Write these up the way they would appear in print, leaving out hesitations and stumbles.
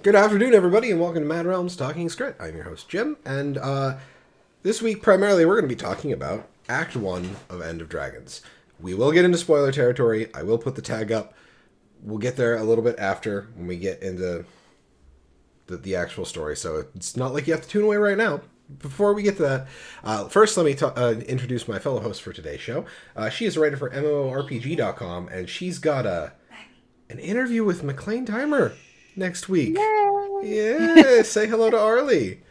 Good afternoon, everybody, and welcome to Mad Realms Talking Skritt. I'm your host, Jim, and this week, primarily, we're going to be talking about Act 1 of End of Dragons. We will get into spoiler territory. I will put the tag up. We'll get there a little bit after when we get into the actual story, so it's not like you have to tune away right now. Before we get to that, first let me introduce my fellow host for today's show. She is a writer for MMORPG.com, and she's got an interview with McLean Timer next week. Yay! Yeah, say hello to Arlie.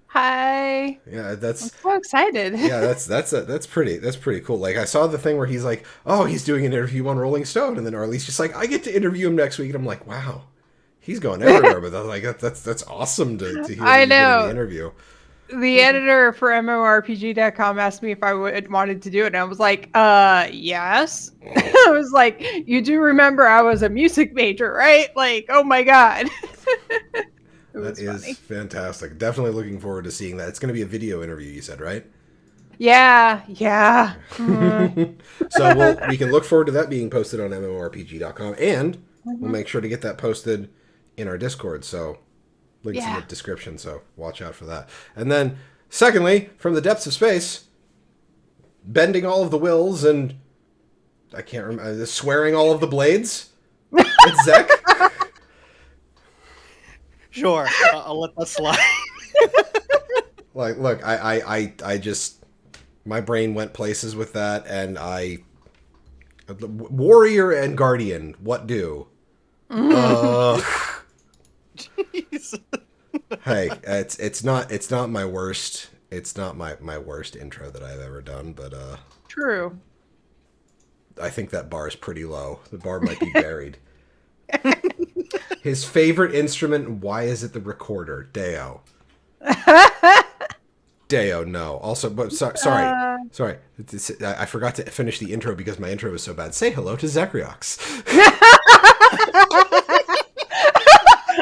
Hi. Yeah, I'm so excited. yeah, that's pretty cool. Like I saw the thing where he's like, oh, he's doing an interview on Rolling Stone, and then Arlie's just like, I get to interview him next week, and I'm like, wow, he's going everywhere. But like that's awesome to hear I that you're getting know. the interview. The editor for MMORPG.com asked me if I wanted to do it, and I was like, yes. I was like, you do remember I was a music major, right? Like, oh my god. That is funny. fantastic. Definitely looking forward to seeing that. It's going to be a video interview, you said, right? Yeah. So we can look forward to that being posted on MMORPG.com, and we'll make sure to get that posted in our Discord. So links in the description, so watch out for that. And then, secondly, from the depths of space, bending all of the wills and I can't remember, swearing all of the blades. It's Zek. Sure, I'll let that slide. Like, look, I just my brain went places with that, and warrior and guardian. What do? Jeez. Hey, it's not my worst. It's not my worst intro that I've ever done, but True. I think that bar is pretty low. The bar might be buried. His favorite instrument, why is it the recorder? Deo. Deo, no. Also, but sorry. I forgot to finish the intro because my intro was so bad. Say hello to ZeKrioX.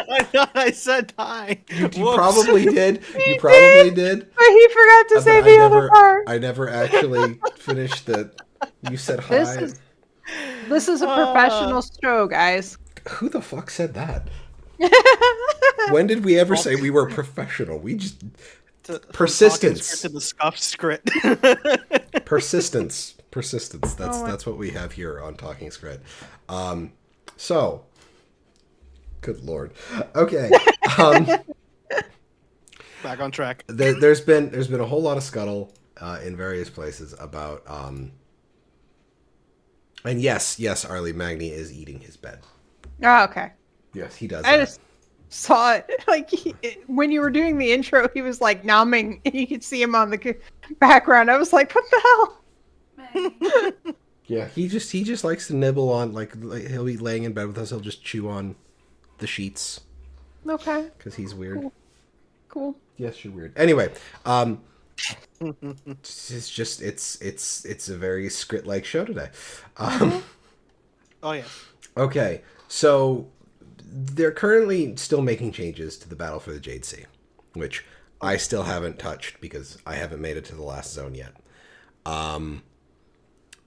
I thought I said hi. You probably did. You probably did. But he forgot to say the other part. I never actually finished the. You said hi. This is a professional show, guys. Who the fuck said that? When did we ever say we were professional? We just persistence To the scuffed Skritt. Persistence. That's what we have here on Talking Skritt. So, good lord. Okay. Back on track. There's been a whole lot of scuttle in various places about and yes, Arlie Magni is eating his bed. Oh, okay. Yes, he does. I just saw it. Like, when you were doing the intro, he was like nomming. You could see him on the background. I was like, what the hell? Yeah, he just likes to nibble on, like he'll be laying in bed with us. He'll just chew on the sheets. Okay. Because he's weird. Cool. Yes, you're weird. Anyway, it's just it's a very Skritt-like show today. Oh yeah. Okay, so they're currently still making changes to the battle for the Jade Sea, which I still haven't touched because I haven't made it to the last zone yet.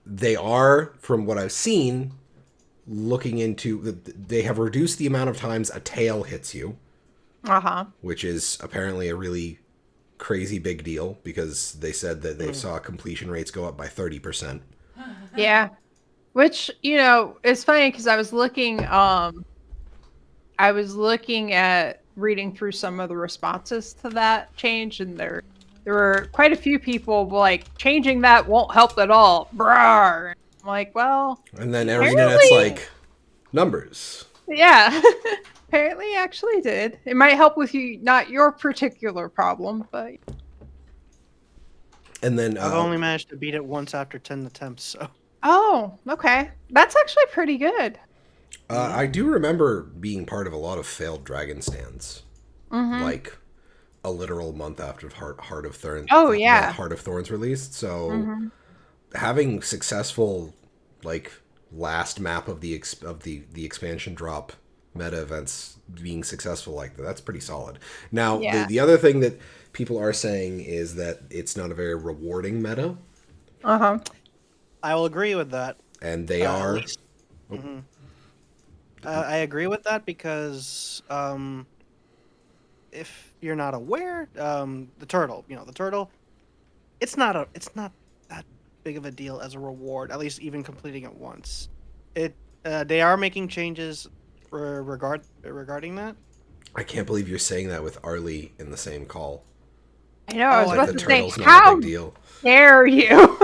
They are, from what I've seen, looking into... They have reduced the amount of times a tail hits you. Uh-huh. Which is apparently a really crazy big deal because they said that they saw completion rates go up by 30%. Yeah. Which, it's funny because I was looking at reading through some of the responses to that change, and there were quite a few people like, changing that won't help at all. Brar. I'm like, well... And then Arenanet's like, numbers. Yeah. Apparently actually did. It might help with not your particular problem, but... And then... I've only managed to beat it once after 10 attempts, so... Oh, okay. That's actually pretty good. I do remember being part of a lot of failed dragon stands. Mm-hmm. Like a literal month after Heart of Thorns. Oh, yeah. Heart of Thorns released. So having successful, like, last map of the expansion drop meta events being successful like that's pretty solid. Now, the other thing that people are saying is that it's not a very rewarding meta. Uh-huh. I will agree with that. And they are... I agree with that because if you're not aware, the turtle, the turtle, it's not that big of a deal as a reward. At least even completing it once. They are making changes regarding that. I can't believe you're saying that with Arlie in the same call. I know. I was Oh, Like about the to say, turtle's not a how big deal. dare you?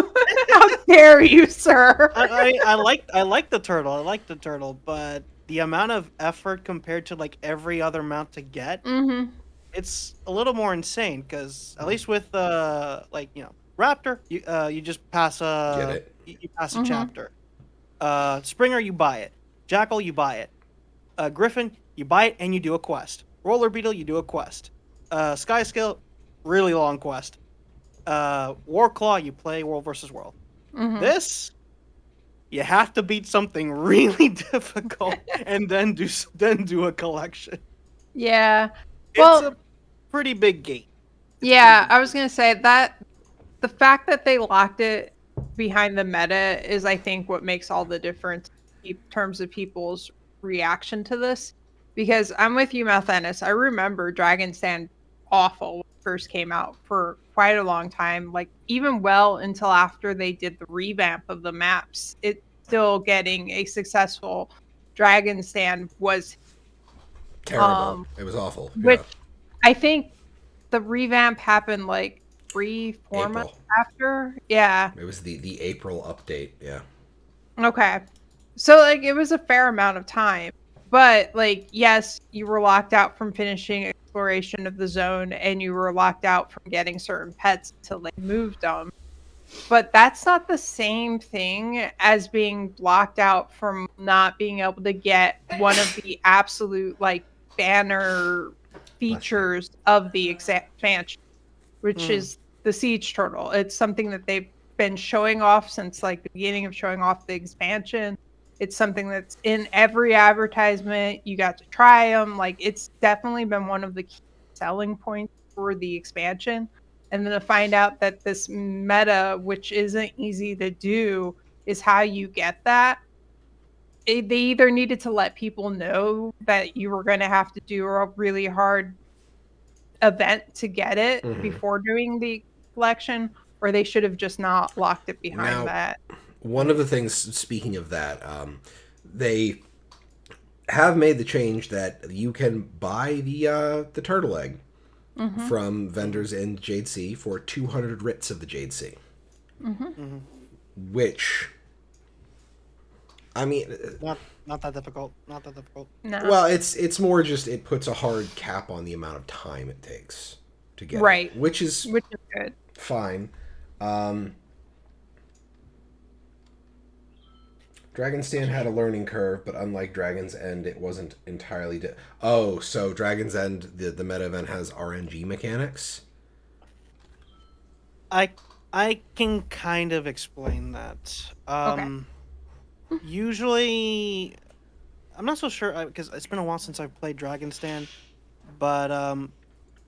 How dare you, sir? I like the turtle. I like the turtle, but the amount of effort compared to like every other mount to get, Mm-hmm. it's a little more insane. Because at least with like Raptor, you just pass Get a it? you pass a Mm-hmm. chapter. Springer, you buy it. Jackal, you buy it. Griffin, you buy it and you do a quest. Roller Beetle, you do a quest. Sky Scale, really long quest. Warclaw, you play World versus World. Mm-hmm. This, you have to beat something really difficult and then do a collection. Yeah. It's Well, a pretty big gate. It's a pretty yeah, big I was gate. gonna say that the fact that they locked it behind the meta is, I think, what makes all the difference in terms of people's reaction to this. Because I'm with you, Malthanis. I remember Dragon Stand awful when it first came out for quite a long time. Like even well until after they did the revamp of the maps, it still getting a successful Dragon Stand was Terrible. um It was awful. which Yeah. I think the revamp happened like 3-4 months April. after. Yeah. It was the April update. Yeah. Okay. So like it was a fair amount of time. But like yes, you were locked out from finishing exploration of the zone and you were locked out from getting certain pets until they moved them. But that's not the same thing as being blocked out from not being able to get one of the absolute like banner Bless you. features of the expansion, which Mm. is the siege turtle. It's something that they've been showing off since like the beginning of showing off the expansion. It's something that's in every advertisement. You got to try them. Like it's definitely been one of the key selling points for the expansion. And then to find out that this meta, which isn't easy to do, is how you get that. They either needed to let people know that you were going to have to do a really hard event to get it Hmm. before doing the collection, or they should have just not locked it behind Now, that. one of the things, speaking of that, they have made the change that you can buy the turtle egg Mhm. from Mhm. vendors in Jade Sea for 200 writs of the Jade Sea, Mhm. Mhm. which I mean, Not that difficult. Not that difficult. No. well, it's more just it puts a hard cap on the amount of time it takes to get it, Right. which is Which is good. fine. Um, Dragon's Den had a learning curve, but unlike Dragon's End, it wasn't entirely. Oh, so Dragon's End, the meta event has RNG mechanics. I I can kind of explain that. Okay. Usually, I'm not so sure because it's been a while since I've played Dragon Stand, but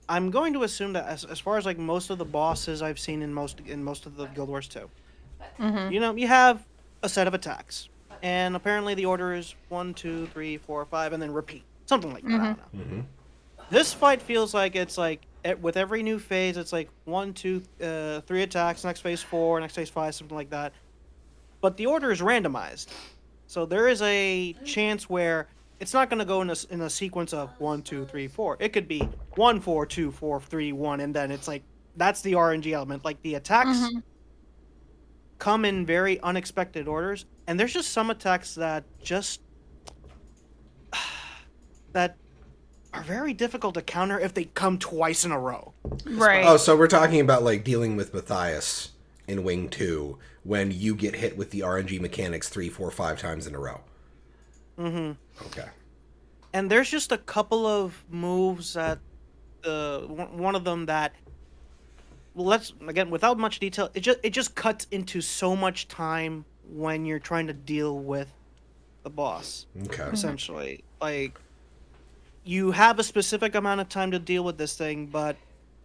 I'm going to assume that as far as like most of the bosses I've seen in most of the Guild Wars 2, Mhm. you have a set of attacks, and apparently the order is 1, 2, 3, 4, 5, and then repeat, something like that. I Mhm. don't know. Mm-hmm. This fight feels like it's like with every new phase, it's like 1, 2, 3 attacks. Next phase 4, next phase 5, something like that. But the order is randomized, so there is a chance where it's not going to go in a sequence of 1, 2, 3, 4. It could be 1, 4, 2, 4, 3, 1, and then it's like that's the RNG element. Like the attacks Mhm. come in very unexpected orders, and there's just some attacks that are very difficult to counter if they come twice in a row, Oh, Right. especially. so we're talking about like dealing with Matthias in Wing 2 when you get hit with the RNG mechanics 3, 4, 5 times in a row. Mm-hmm. Okay. And there's just a couple of moves that one of them that, let's again without much detail, it just cuts into so much time when you're trying to deal with the boss. Okay. Mhm. Essentially, like you have a specific amount of time to deal with this thing, but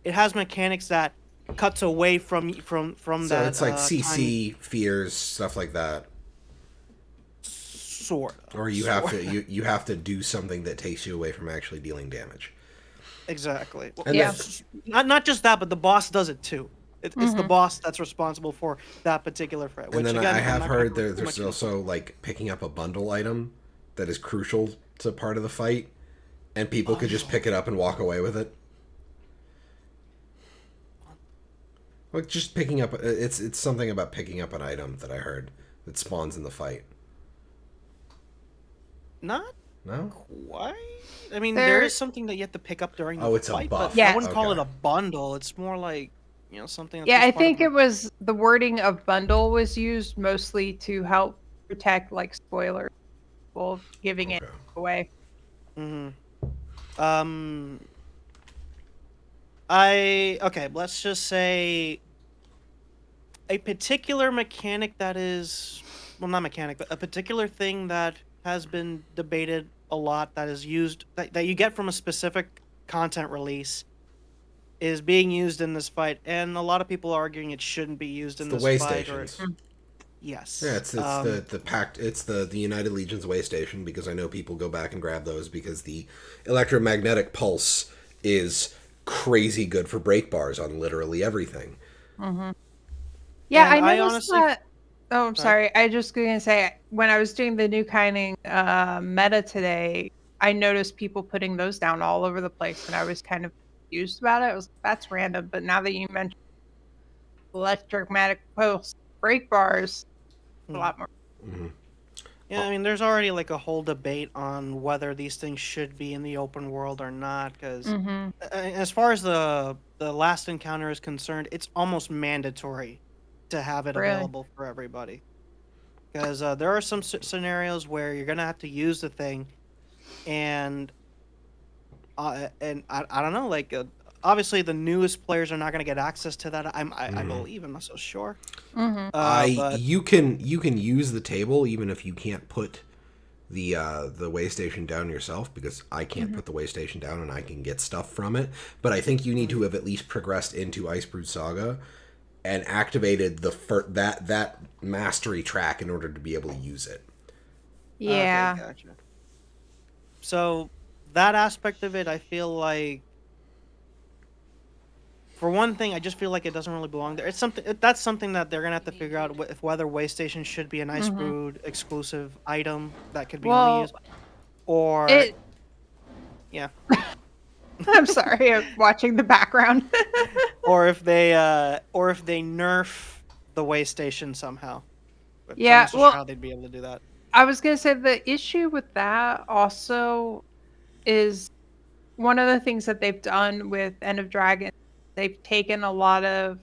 it has mechanics that cuts away from So that it's like time. CC, fears, stuff like that. Sort Or of, you have sort. to you have to do something that takes you away from actually dealing damage. Exactly. Well, And Yeah. not just that, but the boss does it too. It's the boss that's responsible for that particular threat. And Which then again, I I'm have not gonna heard go too there's much into. also like picking up a bundle item that is crucial to part of the fight, and people could just pick it up and walk away with it. Like just picking up, it's something about picking up an item that I heard that spawns in the fight. Not No? quite. I mean, there There, is something that you have to pick up during the Oh, it's a fight, buff. but I Yes. wouldn't call it Okay. a bundle. It's more like something that's yeah, just I part of think it was the wording of bundle was used mostly to help protect like spoilers, people giving it Okay. away. hmm Um, okay. Let's just say a particular mechanic that is, well, not mechanic, but a particular thing that has been debated a lot that is used that you get from a specific content release is being used in this fight, and a lot of people are arguing it shouldn't be used It's in the this way fight. Or stations. yes, Yeah, it's the pact. It's the United Legion's way station because I know people go back and grab those because the electromagnetic pulse is crazy good for break bars on literally everything. Yeah, And I I noticed honestly, that. Oh, I'm sorry. sorry. I just gonna say when I was doing the new kinding meta today, I noticed people putting those down all over the place, and I was kind of confused about it. I was that's random, but now that you mentioned electromagnetic pulse break bars, a Mhm. lot more. Yeah, I mean, there's already like a whole debate on whether these things should be in the open world or not. Because Mm-hmm. as far as the last encounter is concerned, it's almost mandatory to have it Really? available for everybody. Because there are some scenarios where you're gonna have to use the thing, and I don't know, like obviously the newest players are not gonna get access to that. I believe, I'm not so sure. Mm-hmm. But You can use the table even if you can't put the way station down yourself because I can't put the way station down and I can get stuff from it. But I think you need to have at least progressed into Icebrood Saga and activated that mastery track in order to be able to use it. okay, Yeah. gotcha. So that aspect of it, I feel like, for one thing, I just feel like it doesn't really belong there. It's something that's something that they're gonna have to figure out if whether Waystation should be an Ice Mm-hmm. Brood exclusive item that could be only Well, used, or it. yeah, I'm sorry. I'm watching the background. or if they nerf the Waystation somehow. Which I'm Yeah. not so sure Well, how they'd be able to do that. I was gonna say the issue with that also is one of the things that they've done with End of Dragon. They've taken a lot of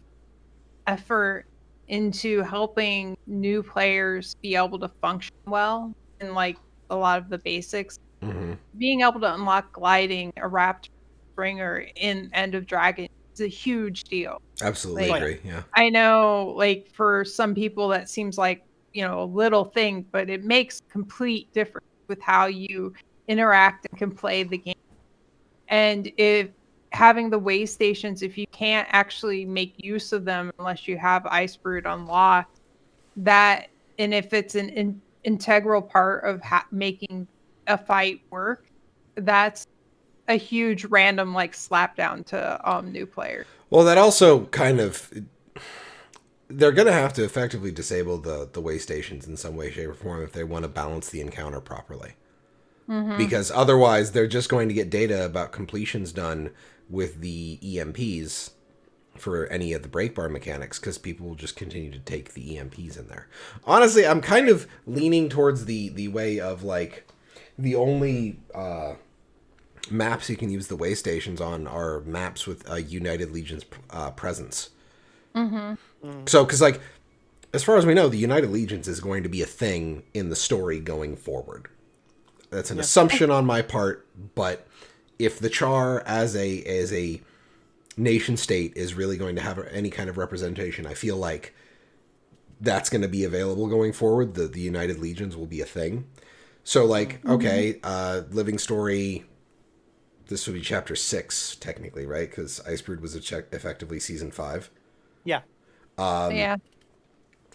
effort into helping new players be able to function well in like a lot of the basics. Mm-hmm. Being able to unlock gliding, a raptor springer in End of Dragon is a huge deal. Absolutely Oh Like yeah. agree. Yeah. I know like for some people that seems like, a little thing, but it makes complete difference with how you interact and can play the game. And if having the way stations, if you can't actually make use of them unless you have Ice Brood unlocked, that and if it's an integral part of making a fight work, that's a huge random like slapdown to new players. Well, that also kind of they're going to have to effectively disable the way stations in some way, shape, or form if they want to balance the encounter properly. Mm-hmm. Because otherwise, they're just going to get data about completions done with the EMPs for any of the break bar mechanics because people will just continue to take the EMPs in there. Honestly, I'm kind of leaning towards the way of like the only maps you can use the way stations on are maps with United Legion's presence. Mm-hmm. So, because like as far as we know, the United Legions is going to be a thing in the story going forward. That's an Yeah. assumption on my part, but if the Char as a nation state is really going to have any kind of representation, I feel like that's going to be available going forward. The United Legions will be a thing. So like, okay, Living Story, this would be chapter 6 technically, right? Because Icebrood was effectively season 5. Yeah. Yeah.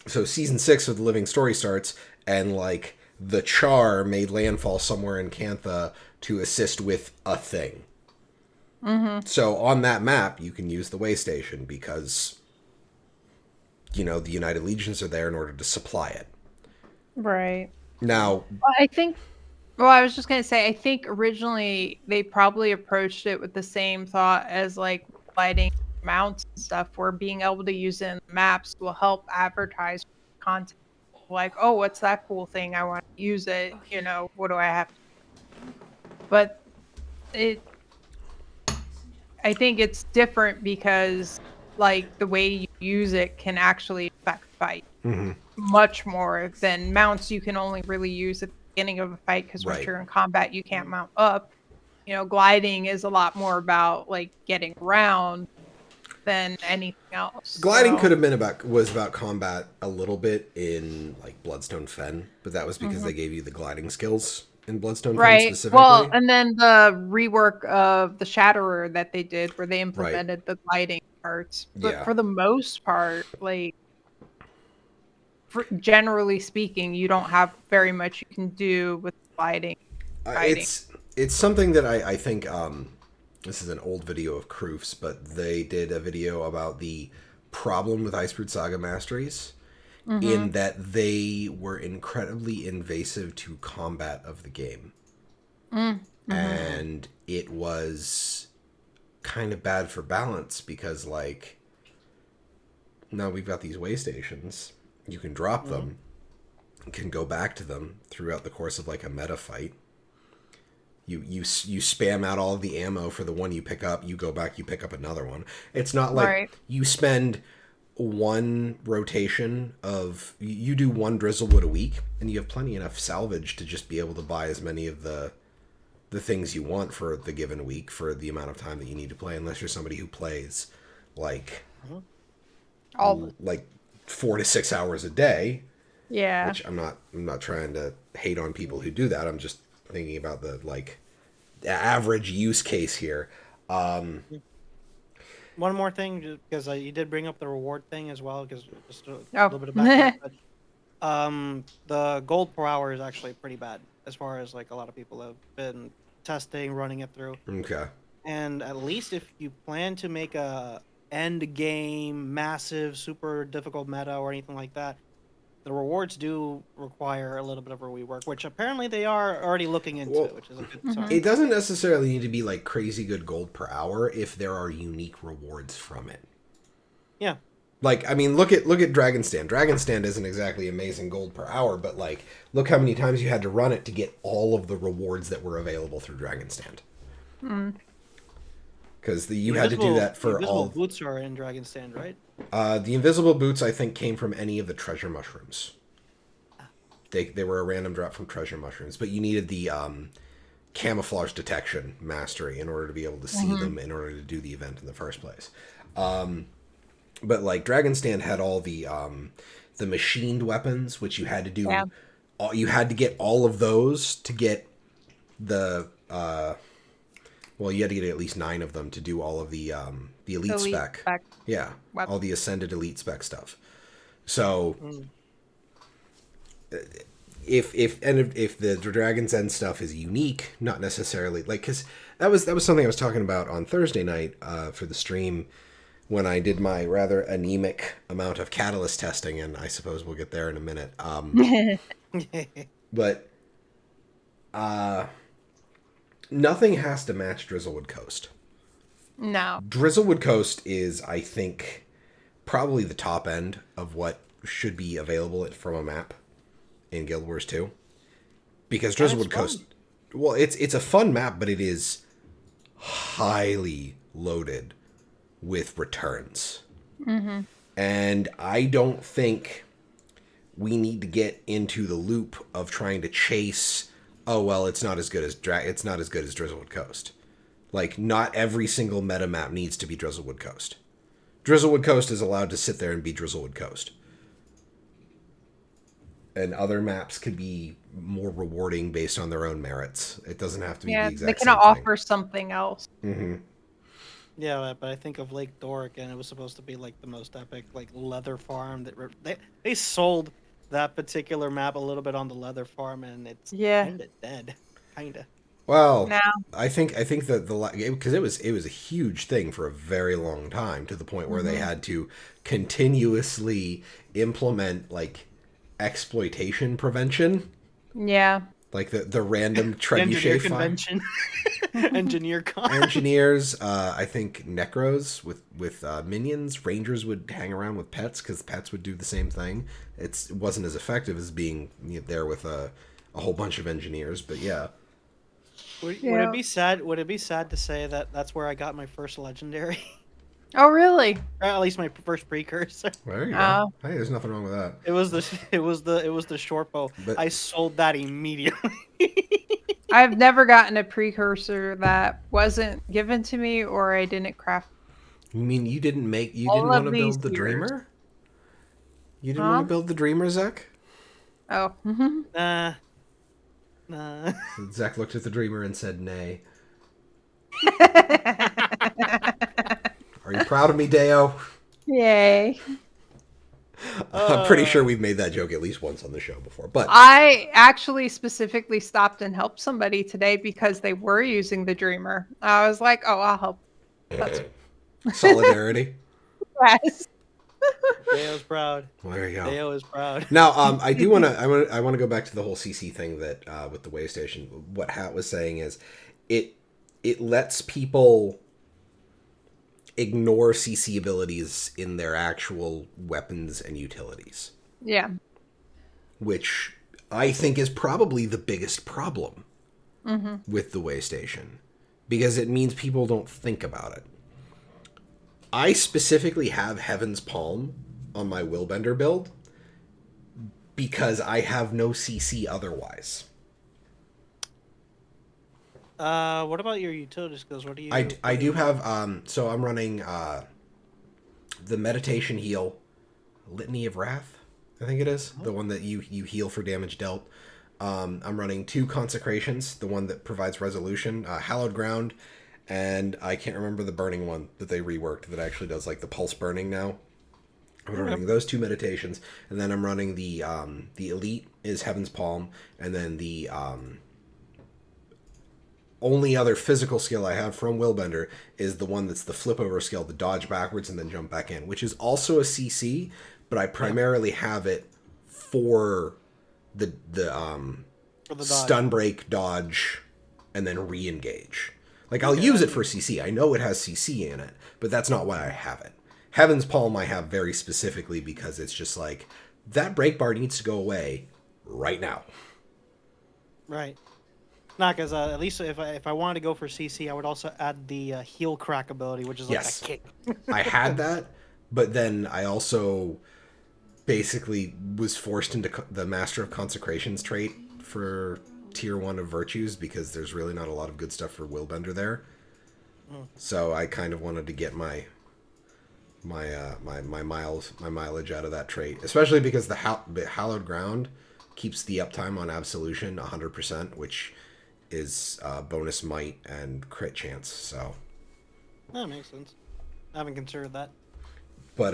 So season 6 of the Living Story starts, and like the Char made landfall somewhere in Cantha to assist with a thing. Mm-hmm. So on that map, you can use the way station because, the United Legions are there in order to supply it. Right. Now, Well, I think. Well, I was just gonna say, I think originally they probably approached it with the same thought as like lighting mounts and stuff, where being able to use it in maps will help advertise content. Like, oh, what's that cool thing? I want to use it. What do I have to? But it, I think it's different because like the way you use it can actually affect fight much more than mounts. You can only really use at the beginning of a fight because once right. you're in combat, you can't mount up. Gliding is a lot more about like getting around than anything else. Gliding So, was about combat a little bit in like Bloodstone Fen, but that was because mhm. they gave you the gliding skills in Bloodstone Fen Right. Well, specifically. and then the rework of the Shatterer that they did where they Right. implemented the gliding parts. But Yeah. for the most part, like generally speaking, you don't have very much you can do with gliding, fighting. It's something that I think this is an old video of Kroof's, but they did a video about the problem with Icebrood Saga Masteries Mm-hmm. in that they were incredibly invasive to combat of the game. Mm-hmm. And it was kind of bad for balance because like now we've got these way stations. You can drop Mm-hmm. them, can go back to them throughout the course of like a meta fight. You spam out all of the ammo for the one you pick up. You go back, you pick up another one. It's not like Right. you spend one rotation of you do one drizzlewood a week, and you have plenty enough salvage to just be able to buy as many of the things you want for the given week for the amount of time that you need to play. Unless you're somebody who plays like Mm-hmm. All the like 4 to 6 hours a day, yeah. which I'm not trying to hate on people who do that. I'm just thinking about the average use case here. One more thing, because you did bring up the reward thing as well, because just a Oh. little bit of background. But the gold per hour is actually pretty bad as far as like a lot of people have been testing, running it through. Okay. And at least if you plan to make a end game massive, super difficult meta or anything like that, the rewards do require a little bit of a rework, which apparently they are already looking into, Well, which is a good Mm-hmm. sign. it doesn't necessarily need to be like crazy good gold per hour if there are unique rewards from it. Yeah. Like, I mean, look at Dragon Stand. Dragon Stand isn't exactly amazing gold per hour, but like, look how many times you had to run it to get all of the rewards that were available through Dragon Stand. Mm. Because you had to do that The for invisible all. boots are in Dragon Stand, right? The invisible boots, I think, came from any of the treasure mushrooms. They were a random drop from treasure mushrooms, but you needed the camouflage detection mastery in order to be able to see Mm-hmm. them in order to do the event in the first place. But like Dragon Stand had all the machined weapons, which you had to Yeah. do. You had to get all of those to get the. Well, you had to get at least 9 of them to do all of the elite Elite spec. spec Yeah, weapon. all the ascended elite spec stuff. So Mm. if the Dragon's End stuff is unique, not necessarily like because that was something I was talking about on Thursday night for the stream when I did my rather anemic amount of catalyst testing, and I suppose we'll get there in a minute. But nothing has to match Drizzlewood Coast. No. Drizzlewood Coast is, I think, probably the top end of what should be available from a map in Guild Wars 2. Because And it's Drizzlewood fun. Coast, well, it's a fun map, but it is highly loaded with returns. Mm-hmm. And I don't think we need to get into the loop of trying to chase. Oh well, it's not as good as Drizzlewood Coast. Like not every single meta map needs to be Drizzlewood Coast. Drizzlewood Coast is allowed to sit there and be Drizzlewood Coast. And other maps could be more rewarding based on their own merits. It doesn't have to be the Yeah, they exact can same offer something else. thing. Yeah, but I think of Lake Doric, and it was supposed to be like the most epic, like leather farm that they sold that particular map a little bit on the leather farm, and it's Yeah. kind of dead, kind of. Well, No. I think that because it was a huge thing for a very long time to the point where they Mhm. had to continuously implement like exploitation prevention, Yeah. like the random The engineer trebuchet fire. convention, engineer con. Engineers, I think necros with minions, rangers would hang around with pets because pets would do the same thing. It wasn't as effective as being there with a whole bunch of engineers, but yeah. Would it Yeah. be sad? Would it be sad to say that that's where I got my first legendary, Oh, really? or at least my first precursor? Well, there you go. Oh. Hey, there's nothing wrong with that. It was the short bow. But I sold that immediately. I've never gotten a precursor that wasn't given to me or I didn't craft you mean you all didn't want of to these build the years. Dreamer? You didn't want to Huh? build the Dreamer, Zach? Oh. Nah, nah. Zach looked at the Dreamer and said, "Nay." Are you proud of me, Deo? Yay. I'm pretty sure we've made that joke at least once on the show before. But I actually specifically stopped and helped somebody today because they were using the Dreamer. I was like, oh, I'll help. That's solidarity. yes. Deo's proud. Well, there you go. Deo is proud. Now, I do want to. I want to go back to the whole CC thing that with the way station. What Hat was saying is, it lets people ignore CC abilities in their actual weapons and utilities, Yeah. which I think is probably the biggest problem Mm-hmm. with the way station, because it means people don't think about it. I specifically have Heaven's Palm on my Willbender build because I have no CC otherwise. What about your utility skills? What do you? I do have so I'm running the meditation heal, Litany of Wrath, I think it is, the one that you heal for damage dealt. I'm running 2 consecrations, the one that provides resolution, Hallowed Ground, and I can't remember the burning one that they reworked that actually does like the pulse burning now. I'm running those 2 meditations, and then I'm running the elite is Heaven's Palm, and then the only other physical skill I have from Willbender is the one that's the flip over skill, the dodge backwards and then jump back in, which is also a CC, but I primarily have it for the For the dodge. stun break, dodge, and then re-engage. Like, I'll use it for CC. I know it has CC in it, but that's not why I have it. Heaven's Palm I have very specifically because it's just like, that break bar needs to go away right now. Right. Not because at least if I wanted to go for CC, I would also add the heal crack ability, which is like Yes. a kick. I had that, but then I also basically was forced into the Master of Consecrations trait for tier 1 of virtues because there's really not a lot of good stuff for Willbender there. So I kind of wanted to get my mileage out of that trait, especially because the Hallowed Ground keeps the uptime on Absolution 100%, which is bonus might and crit chance. So That makes sense. I haven't considered that. but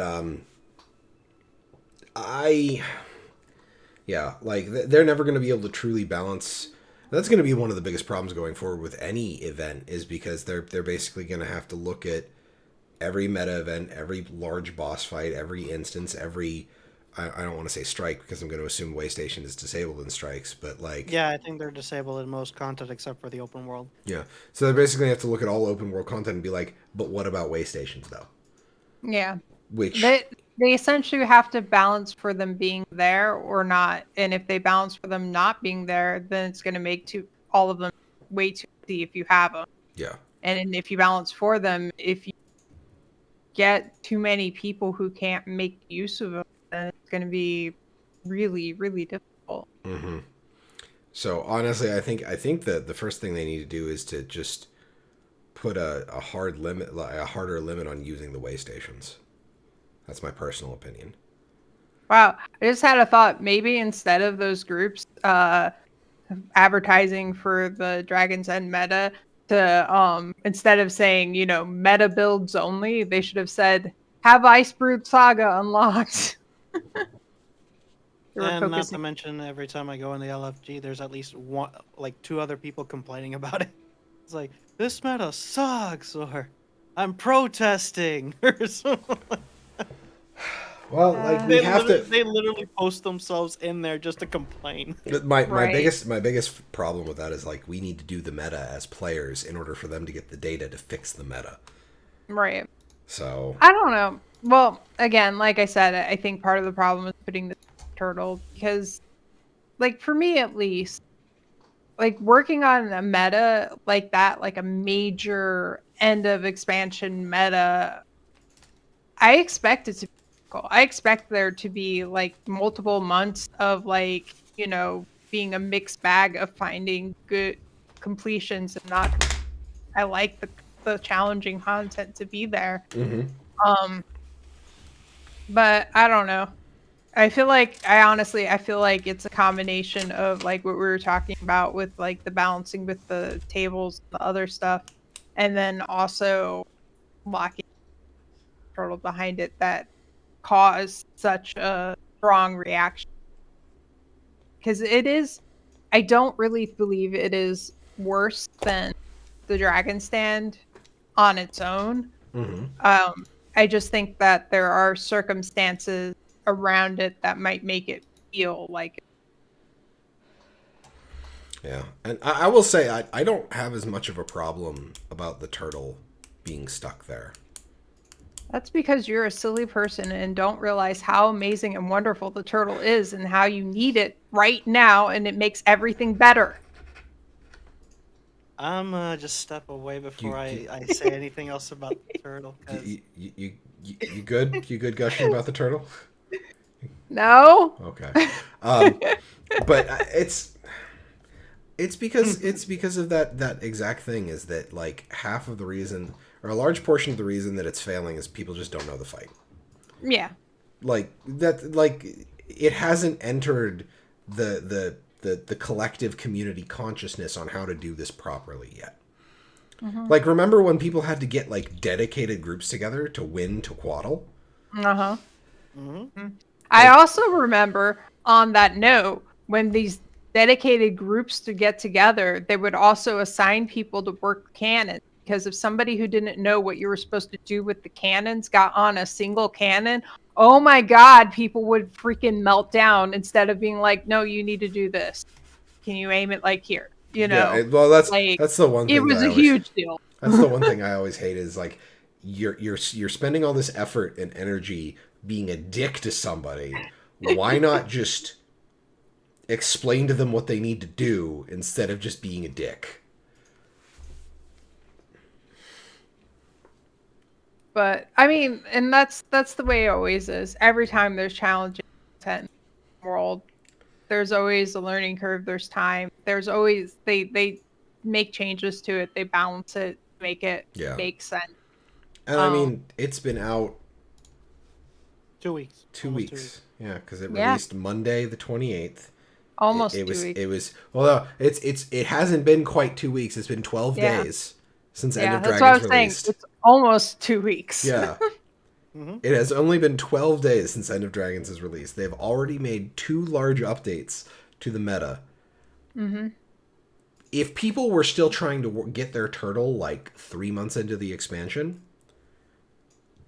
they're never going to be able to truly balance. That's going to be one of the biggest problems going forward with any event, is because they're basically going to have to look at every meta event, every large boss fight, every instance, every I don't want to say strike because I'm going to assume Waystation is disabled in strikes, but like Yeah, I think they're disabled in most content except for the open world. yeah. So they're basically have to look at all open world content and be like, but what about Waystations though? Yeah. Which They essentially have to balance for them being there or not. And if they balance for them not being there, then it's going to make all of them way too easy if you have them. yeah. And if you balance for them, if you get too many people who can't make use of them, then it's going to be really, really difficult. Mm-hmm. So honestly, I think that the first thing they need to do is to just put a harder limit on using the Waystations. That's my personal opinion. Wow. I just had a thought. Maybe instead of those groups advertising for the Dragon's End meta, to instead of saying, meta builds only, they should have said, have Ice Brood Saga unlocked. They were And not to focusing. mention, every time I go in the LFG, there's at least one, like 2 other people complaining about it. It's like, this meta sucks, or I'm protesting, or something. Well, like we have to. They literally post themselves in there just to complain. My Right. biggest problem with that is like we need to do the meta as players in order for them to get the data to fix the meta. Right. So I don't know. Well, again, like I said, I think part of the problem is putting the turtle because, like, for me at least, like working on a meta like that, like a major end of expansion meta, I expect it to be difficult. I expect there to be like multiple months of like, being a mixed bag of finding good completions and not. I like the challenging content to be there. mhm. Um, but I don't know. I feel like it's a combination of like what we were talking about with like the balancing with the tables, the other stuff, and then also locking the turtle behind it that caused such a strong reaction. Because it is, I don't really believe it is worse than the Dragon Stand on its own. Mhm. I just think that there are circumstances around it that might make it feel like. Yeah, and I will say I don't have as much of a problem about the turtle being stuck there. That's because you're a silly person and don't realize how amazing and wonderful the turtle is and how you need it right now and it makes everything better. I'm just step away before You I say anything else about the turtle, because you good? You good gushing about the turtle? No? Okay. Um, but it's because of that exact thing is that like half of the reason or a large portion of the reason that it's failing is people just don't know the fight. Yeah. Like it hasn't entered the collective community consciousness on how to do this properly yet. Mm-hmm. Like remember when people had to get like dedicated groups together to win to Quaddle? Uh-huh. mm-hmm. I Like also remember on that note when these dedicated groups to get together, they would also assign people to work cannons because if somebody who didn't know what you were supposed to do with the cannons got on a single cannon, oh my god, people would freaking melt down instead of being like, "No, you need to do this. Can you aim it like here?" yeah, well that's Like that's the one it thing that was I a always huge deal. that's the one thing I always hate is like you're spending all this effort and energy being a dick to somebody. Why not just explain to them what they need to do instead of just being a dick? But I mean, and that's the way it always is. Every time there's challenging content in the world, there's always a learning curve, there's time. There's always they make changes to it, they balance it, make it Yeah. make sense. And I Um mean, it's been out 2 weeks, two almost 2 weeks. weeks. Yeah, because it yeah, released Monday the 28th. almost 2 weeks. It was well no, it hasn't been quite 2 weeks. It's been 12 Yeah. days since End Yeah, of that's what I Dragons was saying. released. It's almost 2 weeks. Yeah. Mm-hmm. It has only been 12 days since End of Dragons is released. They've already made 2 large updates to the meta. Mhm. If people were still trying to get their turtle like 3 months into the expansion,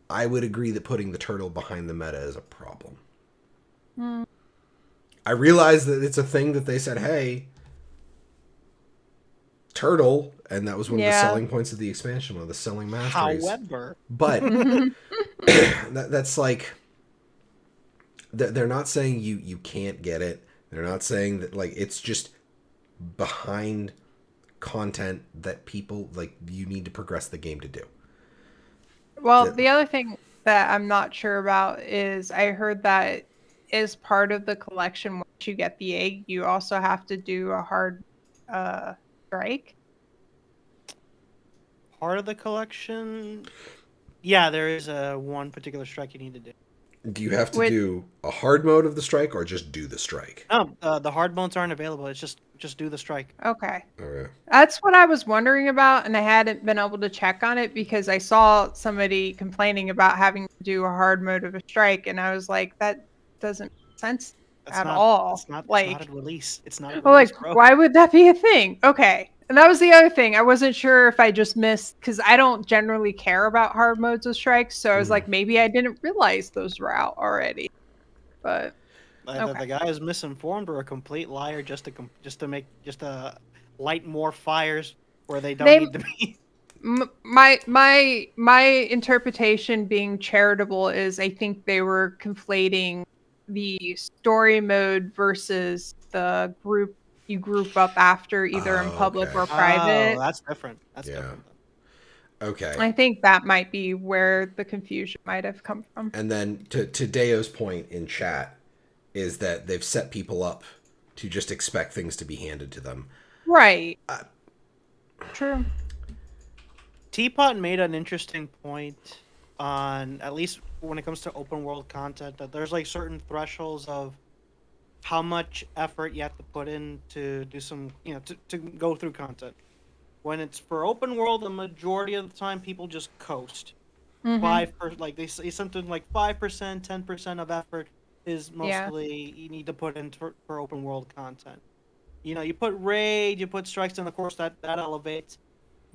I would agree that putting the turtle behind the meta is a problem. Mm. I realize that it's a thing that they said, hey, turtle, and that was one of the Yeah. selling points of the expansion, one of the selling masteries. However, But Mhm. that's like they're not saying you can't get it. They're not saying that like it's just behind content that people like you need to progress the game to do. Well, That- the other thing that I'm not sure about is I heard that as part of the collection, once you get the egg, you also have to do a hard strike. part of the collection, yeah, there is a one particular strike you need to do. Do you have to Which do a hard mode of the strike or just do the strike? No, the hard modes aren't available. It's just do the strike. okay. Okay. That's what I was wondering about, and I hadn't been able to check on it because I saw somebody complaining about having to do a hard mode of a strike, and I was like, that doesn't make sense. That's at not. all. It's not. It's not Like, a release. It's not a well, release, like, bro. why would that be a thing? Okay. And that was the other thing. I wasn't sure if I just missed, because I don't generally care about hard modes of strikes. So I was like, maybe I didn't realize those were out already. But Either okay. the guy is misinformed or a complete liar, just to light more fires where they don't They need to be. my interpretation being charitable is I think they were conflating the story mode versus the group you group up after, either in Oh, public okay. or Oh, private. that's different. That's Yeah. different then. Okay. I think that might be where the confusion might have come from. And then to Deo's point in chat is that they've set people up to just expect things to be handed to them. Right. True. Teapot made an interesting point on, at least when it comes to open world content, that there's like certain thresholds of how much effort you have to put in to do some, to go through content. When it's for open world, the majority of the time people just coast. Mm-hmm. Like they say something like 5%, 10% of effort is Yeah. mostly you need to put in for open world content. You put raid, you put strikes, and of course that elevates.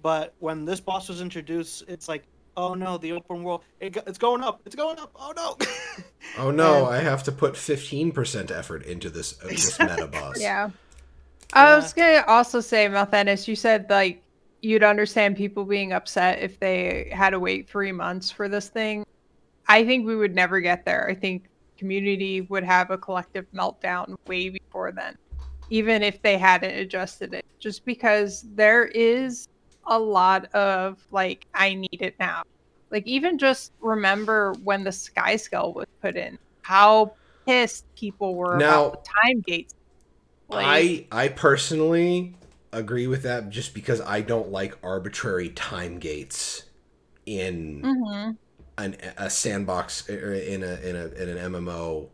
But when this boss was introduced, it's like, oh no, the open world, it's going up, it's going up. Oh no. Oh no, And I have to put 15% effort into this meta boss. Yeah. I yeah, was gonna also say, Malthanis, you said like you'd understand people being upset if they had to wait 3 months for this thing. I think we would never get there. I think community would have a collective meltdown way before then, even if they hadn't adjusted it. Just because there is a lot of like, I need it now. Like even just remember when the sky scale was put in, how pissed people were about the Now, time gates. Like, I personally agree with that just because I don't like arbitrary time gates in mhm. a sandbox or in an MMO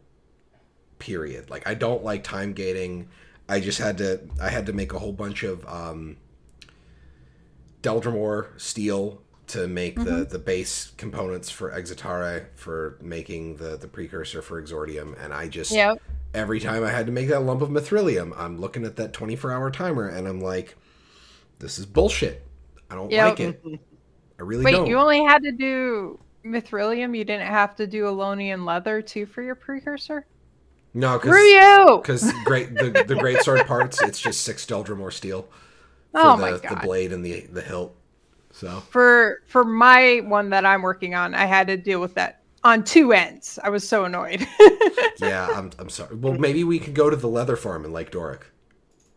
period. Like I don't like time gating. I had to make a whole bunch of Deldrimor steel to make Mhm. the base components for Exitare for making the precursor for Exordium, and I just Yep. every time I had to make that lump of Mithrilium, I'm looking at that 24-hour timer and I'm like, this is bullshit. I don't like Yep. it. I really Wait, you don't. only had to do Mithrilium? You didn't have to do Alonian leather too for your precursor? No, Screw you! the great sword parts, it's just 6 Deldrimor steel for Oh my the god. blade and the hilt. So For my one that I'm working on, I had to deal with that on two ends. I was so annoyed. yeah, I'm sorry. Well, maybe we could go to the leather farm in Lake Doric.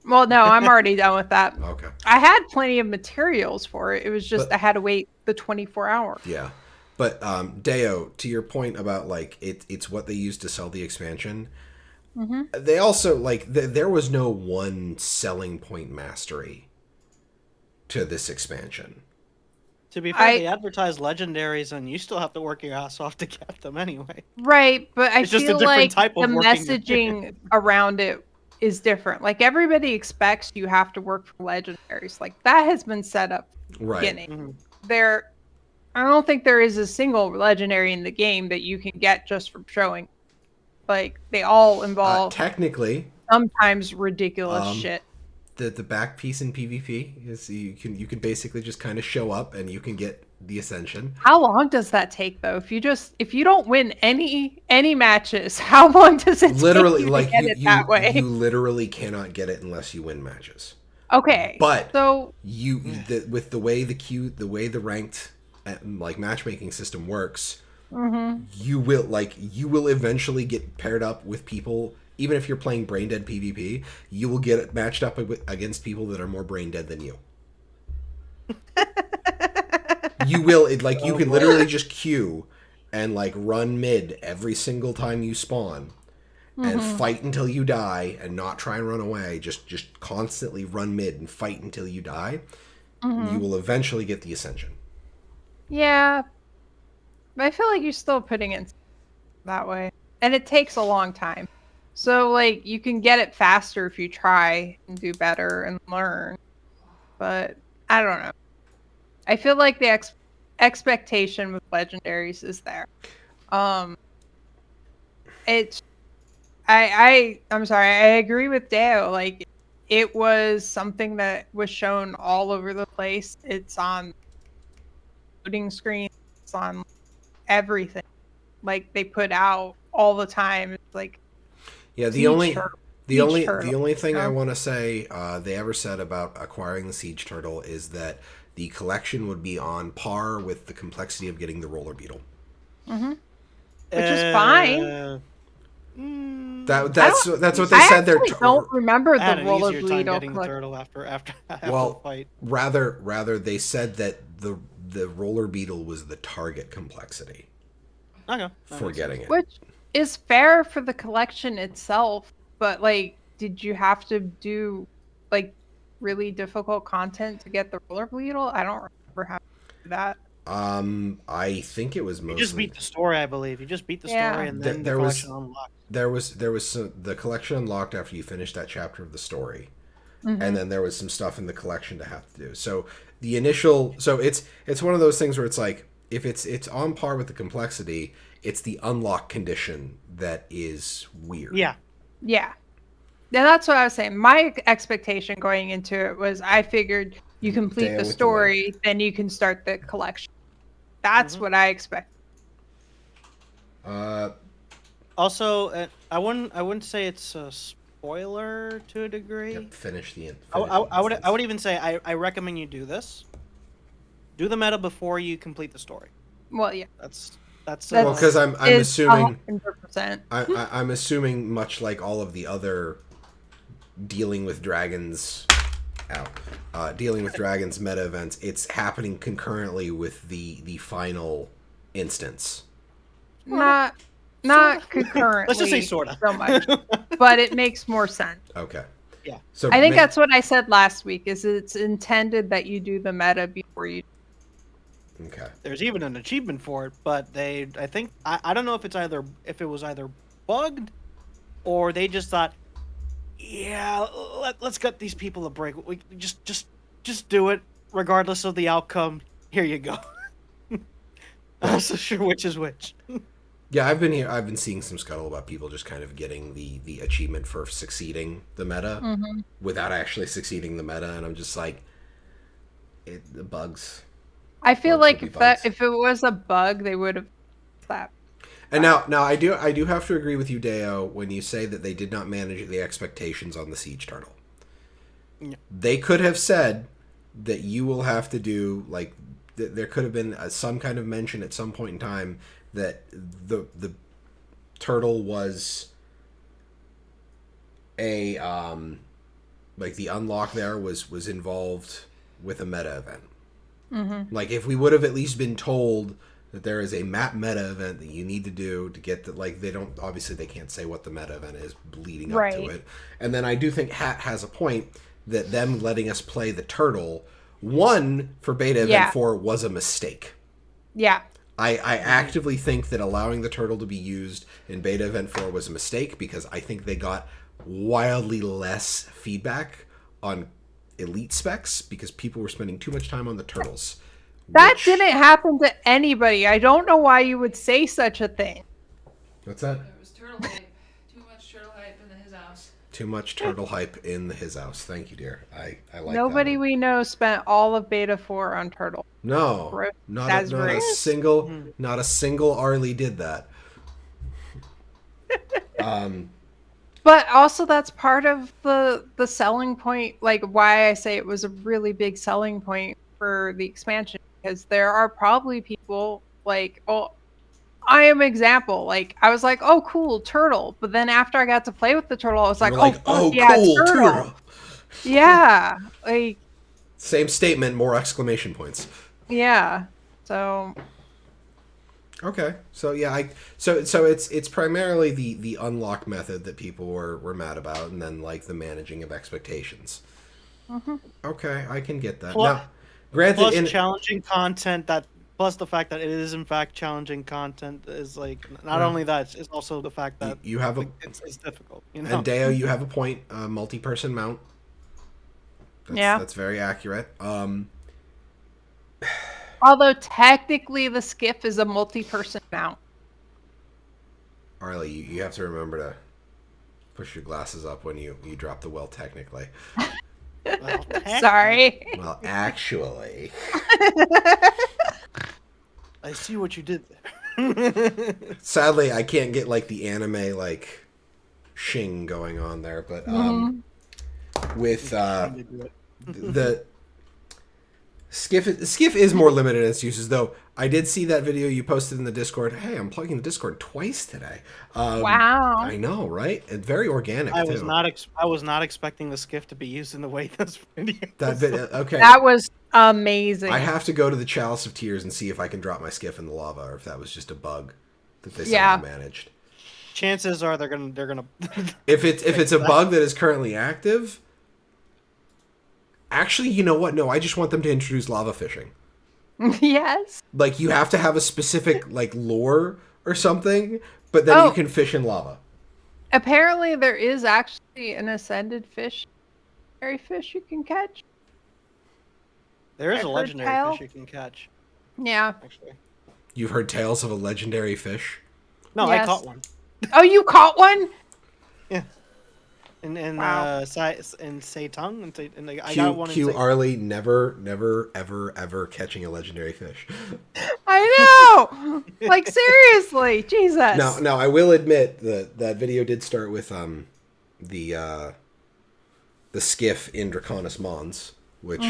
Well, no, I'm already done with that. Okay, I had plenty of materials for it. It was just I but had to wait the 24 hours. yeah, but Deo, to your point about like it's what they use to sell the expansion. Hmm. They also like there was no one selling point mastery to this expansion. to be fair, I they advertise legendaries, and you still have to work your ass off to get them anyway. Right, but I It's just a feel different like type the of working. messaging around it is different. Like everybody expects you have to work for legendaries. Like that has been set up from the Right. beginning. Mhm. There I don't think there is a single legendary in the game that you can get just from showing. Like they all involve Technically, sometimes ridiculous um, shit. the back piece in PvP is you can basically just kind of show up and you can get the ascension. How long does that take though? If you don't win any matches, how long does it take Literally, you to like get it that you way? literally cannot get it unless you win matches. Okay. But So with the way the ranked like matchmaking system works, mhm. you will eventually get paired up with people. Even if you're playing brain dead PvP, you will get matched up against people that are more brain dead than you. You will like you Oh can boy. literally just queue and like run mid every single time you spawn and Mhm. fight until you die and not try and run away. Just constantly run mid and fight until you die. You Mhm. will eventually get the ascension. Yeah, but I feel like you're still putting it that way. And it takes a long time. So like you can get it faster if you try and do better and learn. But I don't know. I feel like the expectation with legendaries is there. Um it's I'm sorry. I agree with Deo. Like, it was something that was shown all over the place. It's on loading screens. It's on everything. Like, they put out all the time. It's like Yeah, siege turtle, siege the turtle. only thing You I know? want to say they ever said about acquiring the siege turtle is that the collection would be on par with the complexity of getting the roller beetle. Mm-hmm. Which is fine. That's what they I said. They're actually don't remember I the had an roller easier time beetle getting the collection. turtle after the well, fight. rather they said that the roller beetle was the target complexity Okay. for getting it. Which is fair for the collection itself, but like, did you have to do like really difficult content to get the roller beetle? I don't remember how to do that. I think it was You just mostly beat the story, I believe. You just beat the story, Yeah. and th- then the there was collection unlocked. there was the collection unlocked after you finished that chapter of the story, Mm-hmm. and then there was some stuff in the collection to have to do. So the initial, so it's one of those things where it's like if it's on par with the complexity, it's the unlock condition that is weird. Yeah. Yeah. Yeah, that's what I was saying. My expectation going into it was I figured you complete Dale the with the link. story, then you can start the collection. That's Mhm. what I expect. Also, I wouldn't say it's a spoiler to a degree. Yep, finish the I would even say I recommend you do this. Do the meta before you complete the story. Well, yeah. That's well, because I'm It's assuming 100%. I'm assuming much like all of the other dealing with dragons dealing with dragons meta events, it's happening concurrently with the final instance. Not Sorta. concurrently. Let's just say sorta. So much, but it makes more sense. Okay. Yeah. So I think that's what I said last week. Is it's intended that you do the meta before you. okay. There's even an achievement for it, but I think I don't know if it was either bugged or they just thought, yeah, let's cut these people a break. We just do it regardless of the outcome. Here you go. I'm not so sure which is which. Yeah, I've been seeing some scuttle about people just kind of getting the achievement for succeeding the meta Mm-hmm. without actually succeeding the meta, and I'm just like, the bugs. I feel Bugs like will be bugs. if it was a bug, they would have slapped. And now I do have to agree with you, Deo, when you say that they did not manage the expectations on the siege turtle. Yeah. They could have said that you will have to do like there could have been some kind of mention at some point in time that the turtle was a like the unlock there was involved with a meta event. Mm-hmm. Like if we would have at least been told that there is a map meta event that you need to do to get the like they don't obviously they can't say what the meta event is leading up to Right. it. And then I do think Hat has a point that them letting us play the turtle one for beta event Yeah. 4 was a mistake. Yeah. I actively think that allowing the turtle to be used in beta event 4 was a mistake because I think they got wildly less feedback on elite specs because people were spending too much time on the turtles. That which- didn't happen to anybody. I don't know why you would say such a thing. What's that? There was turtle hype. Too much turtle hype in his house. Too much turtle hype in his house. Thank you, dear. I like Nobody that one. we know spent all of beta 4 on turtle. No, Gross. not That's a rude. single Arlie did that. But also that's part of the selling point, like why I say it was a really big selling point for the expansion, because there are probably people like, oh, I am example. Like I was like, oh cool, turtle. But then after I got to play with the turtle, I was like, You were oh, fuck, yeah, cool, turtle. Yeah. Like Same statement, more exclamation points. yeah. So Okay, so yeah, so it's primarily the unlock method that people were mad about, and then like the managing of expectations. Okay, I can get that. Plus- Now, granted, Plus challenging content plus the fact that it is in fact challenging content is like not Yeah. only that, it's also the fact that you have a it's difficult. You know. and Deo, you have a point. Multi-person mount. That's very accurate. although technically the skiff is a multi-person mount. Arlie, you have to remember to Push your glasses up when you drop the well technically. Well, Sorry. Well, actually. I see what you did there. Sadly, I can't get like the anime like shing going on there, but with the Skiff is more limited in its uses, though. I did see that video you posted in the Discord. Hey, I'm plugging the Discord twice today. Wow. I know, right? And very organic I too. was not expecting the skiff to be used in the way this video. Okay. That was amazing. I have to go to the Chalice of Tears and see if I can drop my Skiff in the lava, or if that was just a bug that they somehow managed. Chances are they're gonna. If it's a bug that is currently active. Actually, you know what? No, I just want them to introduce lava fishing. Yes. Like, you have to have a specific, like, lure or something, but then you can fish in lava. Apparently, there is actually an ascended fish, fish you can catch. There is I've a heard legendary tell. fish you can catch. Yeah. Actually, You've heard tales of a legendary fish? no, I Yes. caught one. Oh, you caught one? Yeah. In Wow. Seitung, and I got one. Q Arlie never ever catching a legendary fish. I know. Like, seriously, Jesus. Now I will admit that video did start with the skiff in Draconis Mons, which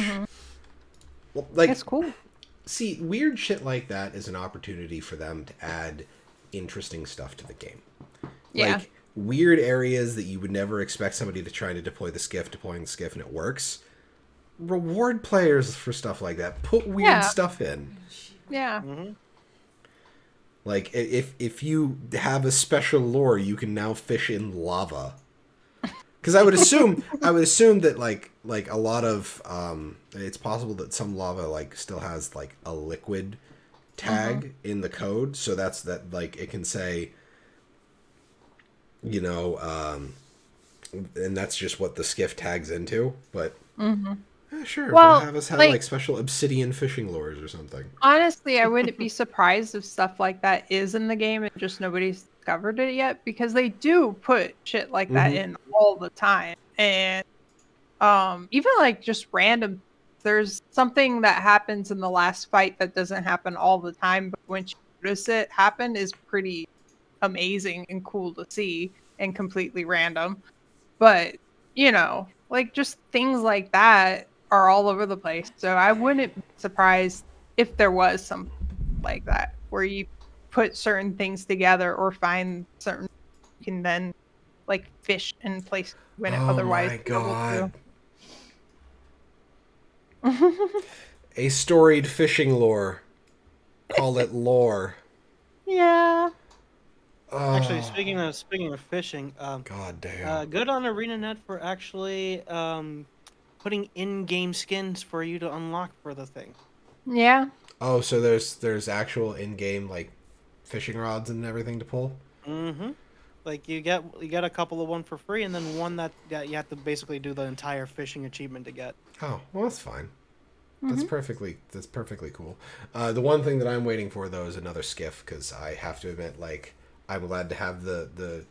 well, like, That's cool. see, weird shit like that is an opportunity for them to add interesting stuff to the game. Yeah. Like, weird areas that you would never expect somebody to try to deploying the skiff, and it works. Reward players for stuff like that. Put weird stuff in. Yeah. Mm-hmm. Like, if you have a special lure, you can now fish in lava. Because I would assume that like a lot of it's possible that some lava like still has like a liquid tag in the code, so that like it can say, you know, and that's just what the skiff tags into. But sure, Well, have us have like- like special obsidian fishing lures or something. Honestly, I wouldn't be surprised if stuff like that is in the game and just nobody's discovered it yet, because they do put shit like that in all the time. And even like just random, there's something that happens in the last fight that doesn't happen all the time, but when you notice it happen is pretty amazing and cool to see and completely random. But, you know, like just things like that are all over the place. So I wouldn't be surprised if there was something like that where you put certain things together or find certain, you can then like fish in place when it otherwise my be able God. to. A storied fishing lure. Call it lore. Yeah. Actually, speaking of fishing, God damn. good on ArenaNet for actually putting in-game skins for you to unlock for the thing. Yeah. Oh, so there's actual in-game like fishing rods and everything to pull? Mm-hmm. Like you get a couple of one for free, and then one that you have to basically do the entire fishing achievement to get. Oh, well, that's fine. That's perfectly cool. The one thing that I'm waiting for though is another skiff, because I have to admit, like, I'm glad to have the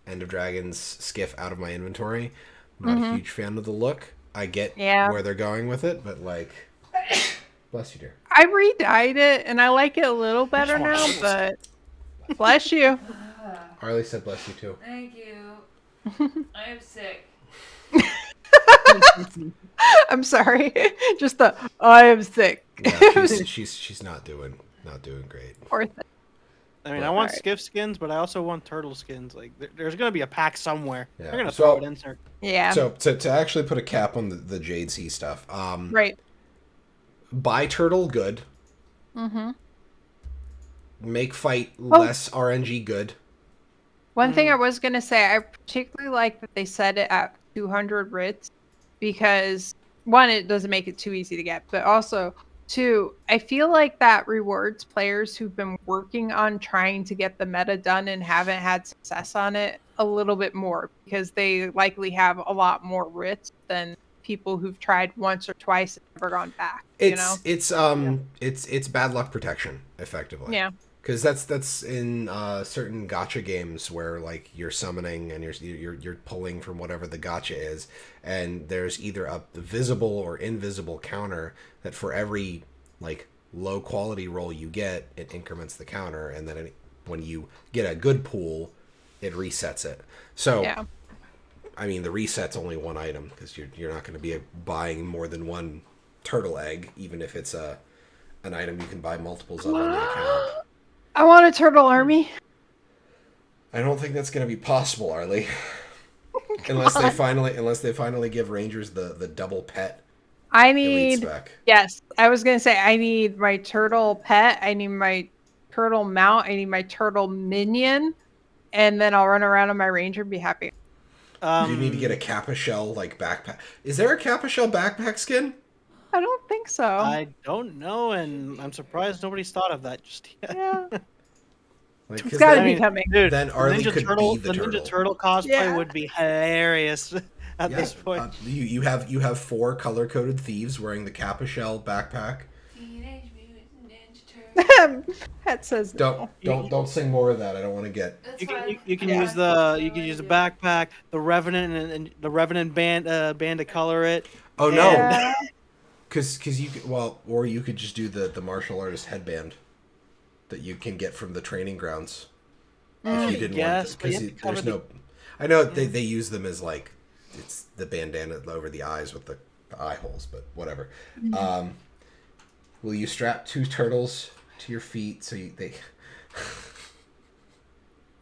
End of Dragons skiff out of my inventory. I'm not a huge fan of the look. I get where they're going with it, but like, bless you, dear. I re-dyed it and I like it a little better now, but bless you. Arlie said bless you too. Thank you. I am sick. I'm sorry. Just I am sick. Yeah, she's not doing great. Poor thing. I mean, I want skiff skins, but I also want turtle skins. Like, there's gonna be a pack somewhere. Yeah. They're gonna So- throw it in there. Yeah. So to actually put a cap on the Jade Sea stuff, Right. buy turtle good. Mm-hmm. Make fight less RNG good. One thing I was gonna say, I particularly like that they set it at 200 writs, because one, it doesn't make it too easy to get, but also two, I feel like that rewards players who've been working on trying to get the meta done and haven't had success on it a little bit more, because they likely have a lot more writs than people who've tried once or twice and never gone back. You know? It's bad luck protection, effectively. Yeah. Because that's in certain gacha games where like you're summoning and you're pulling from whatever the gacha is, and there's either a visible or invisible counter that for every like low quality roll you get, it increments the counter, and then when you get a good pool, it resets it. So, Yeah. I mean, the reset's only one item because you're not going to be buying more than one turtle egg, even if it's an item you can buy multiples of on the account. I want a turtle army. I don't think that's going to be possible, Arlie. unless they finally give Rangers the double pet I elite need. spec. Yes, I was gonna say I need my turtle pet. I need my turtle mount. I need my turtle minion, and then I'll run around on my ranger and be happy. Do you need to get a Kappa Shell like backpack? Is there a Kappa Shell backpack skin? I don't think so. I don't know, and I'm surprised nobody's thought of that just yet. Yeah, Like, it's got to I be mean, coming. Dude, Then the Arlie Ninja could Turtle, be the turtle. Ninja Turtle cosplay Yeah. would be hilarious at Yeah, this point. you have 4 color coded thieves wearing the Kappa Shell backpack. Teenage Mutant Ninja Turtles. That says no. Don't sing more of that. I don't want to get. That's You can, fine. you can Yeah. use the backpack, the Revenant, and the Revenant band to color it. Oh no, Yeah. because you could, or you could just do the martial artist headband that you can get from the training grounds. If you didn't Yes, want but you because have to cover there's the- no. I know they use them as like it's the bandana over the eyes with the eye holes, but whatever. Will you strap 2 turtles to your feet so they?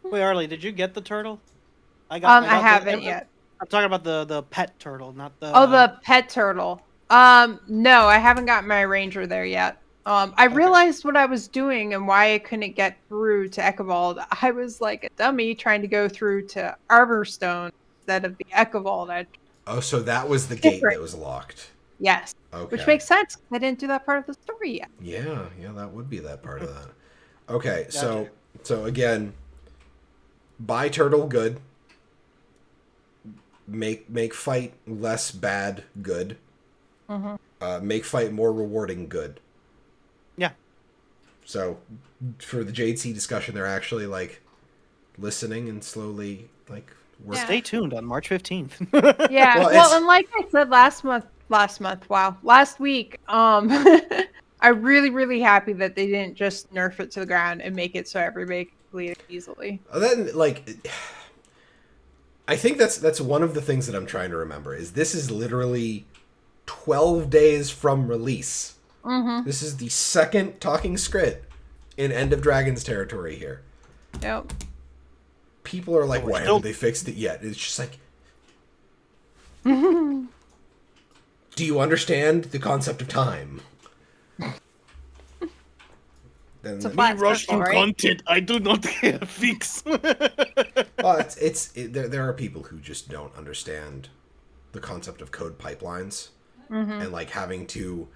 Wait, Arlie, did you get the turtle? I got haven't yet. I'm talking about the pet turtle, not the. Oh, the pet turtle. No, I haven't got my ranger there yet. I realized what I was doing and why I couldn't get through to Echevald. I was like a dummy trying to go through to Arborstone instead of the Echevald. Oh, so that was the gate Different. that was locked. Yes, Okay. which makes sense. I didn't do that part of the story yet. Yeah, that would be that part of that. Okay, Gotcha. so again, buy turtle good. Make fight less bad good. Make fight more rewarding good. Yeah. So for the Jade Sea discussion, they're actually like listening and slowly like working. Yeah. Stay tuned on March 15th. Yeah. Well, Well, it's- and like I said last week, I'm really happy that they didn't just nerf it to the ground and make it so everybody could complete it easily. Then like I think that's one of the things that I'm trying to remember is this is literally 12 days from release. This is the second talking Skritt in End of Dragons territory here. Yep. People are like, we're why still- haven't they fixed it yet? It's just like, do you understand the concept of time? Then, It's a flat circle, right? content. I do not fix. well, there are people who just don't understand the concept of code pipelines and like having to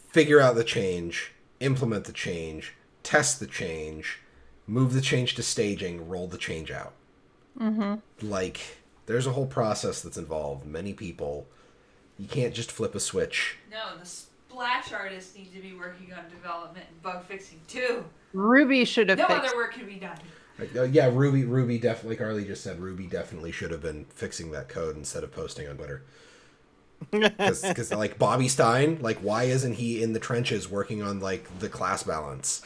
figure out the change, implement the change, test the change, move the change to staging, roll the change out. Like there's a whole process that's involved. Many people, you can't just flip a switch. No, the splash artists need to be working on development and bug fixing too. Ruby should have No fixed. other work can be done. Like, yeah, Ruby definitely, like Arlie just said, Ruby definitely should have been fixing that code instead of posting on Twitter. Because like Bobby Stein, like why isn't he in the trenches working on like the class balance?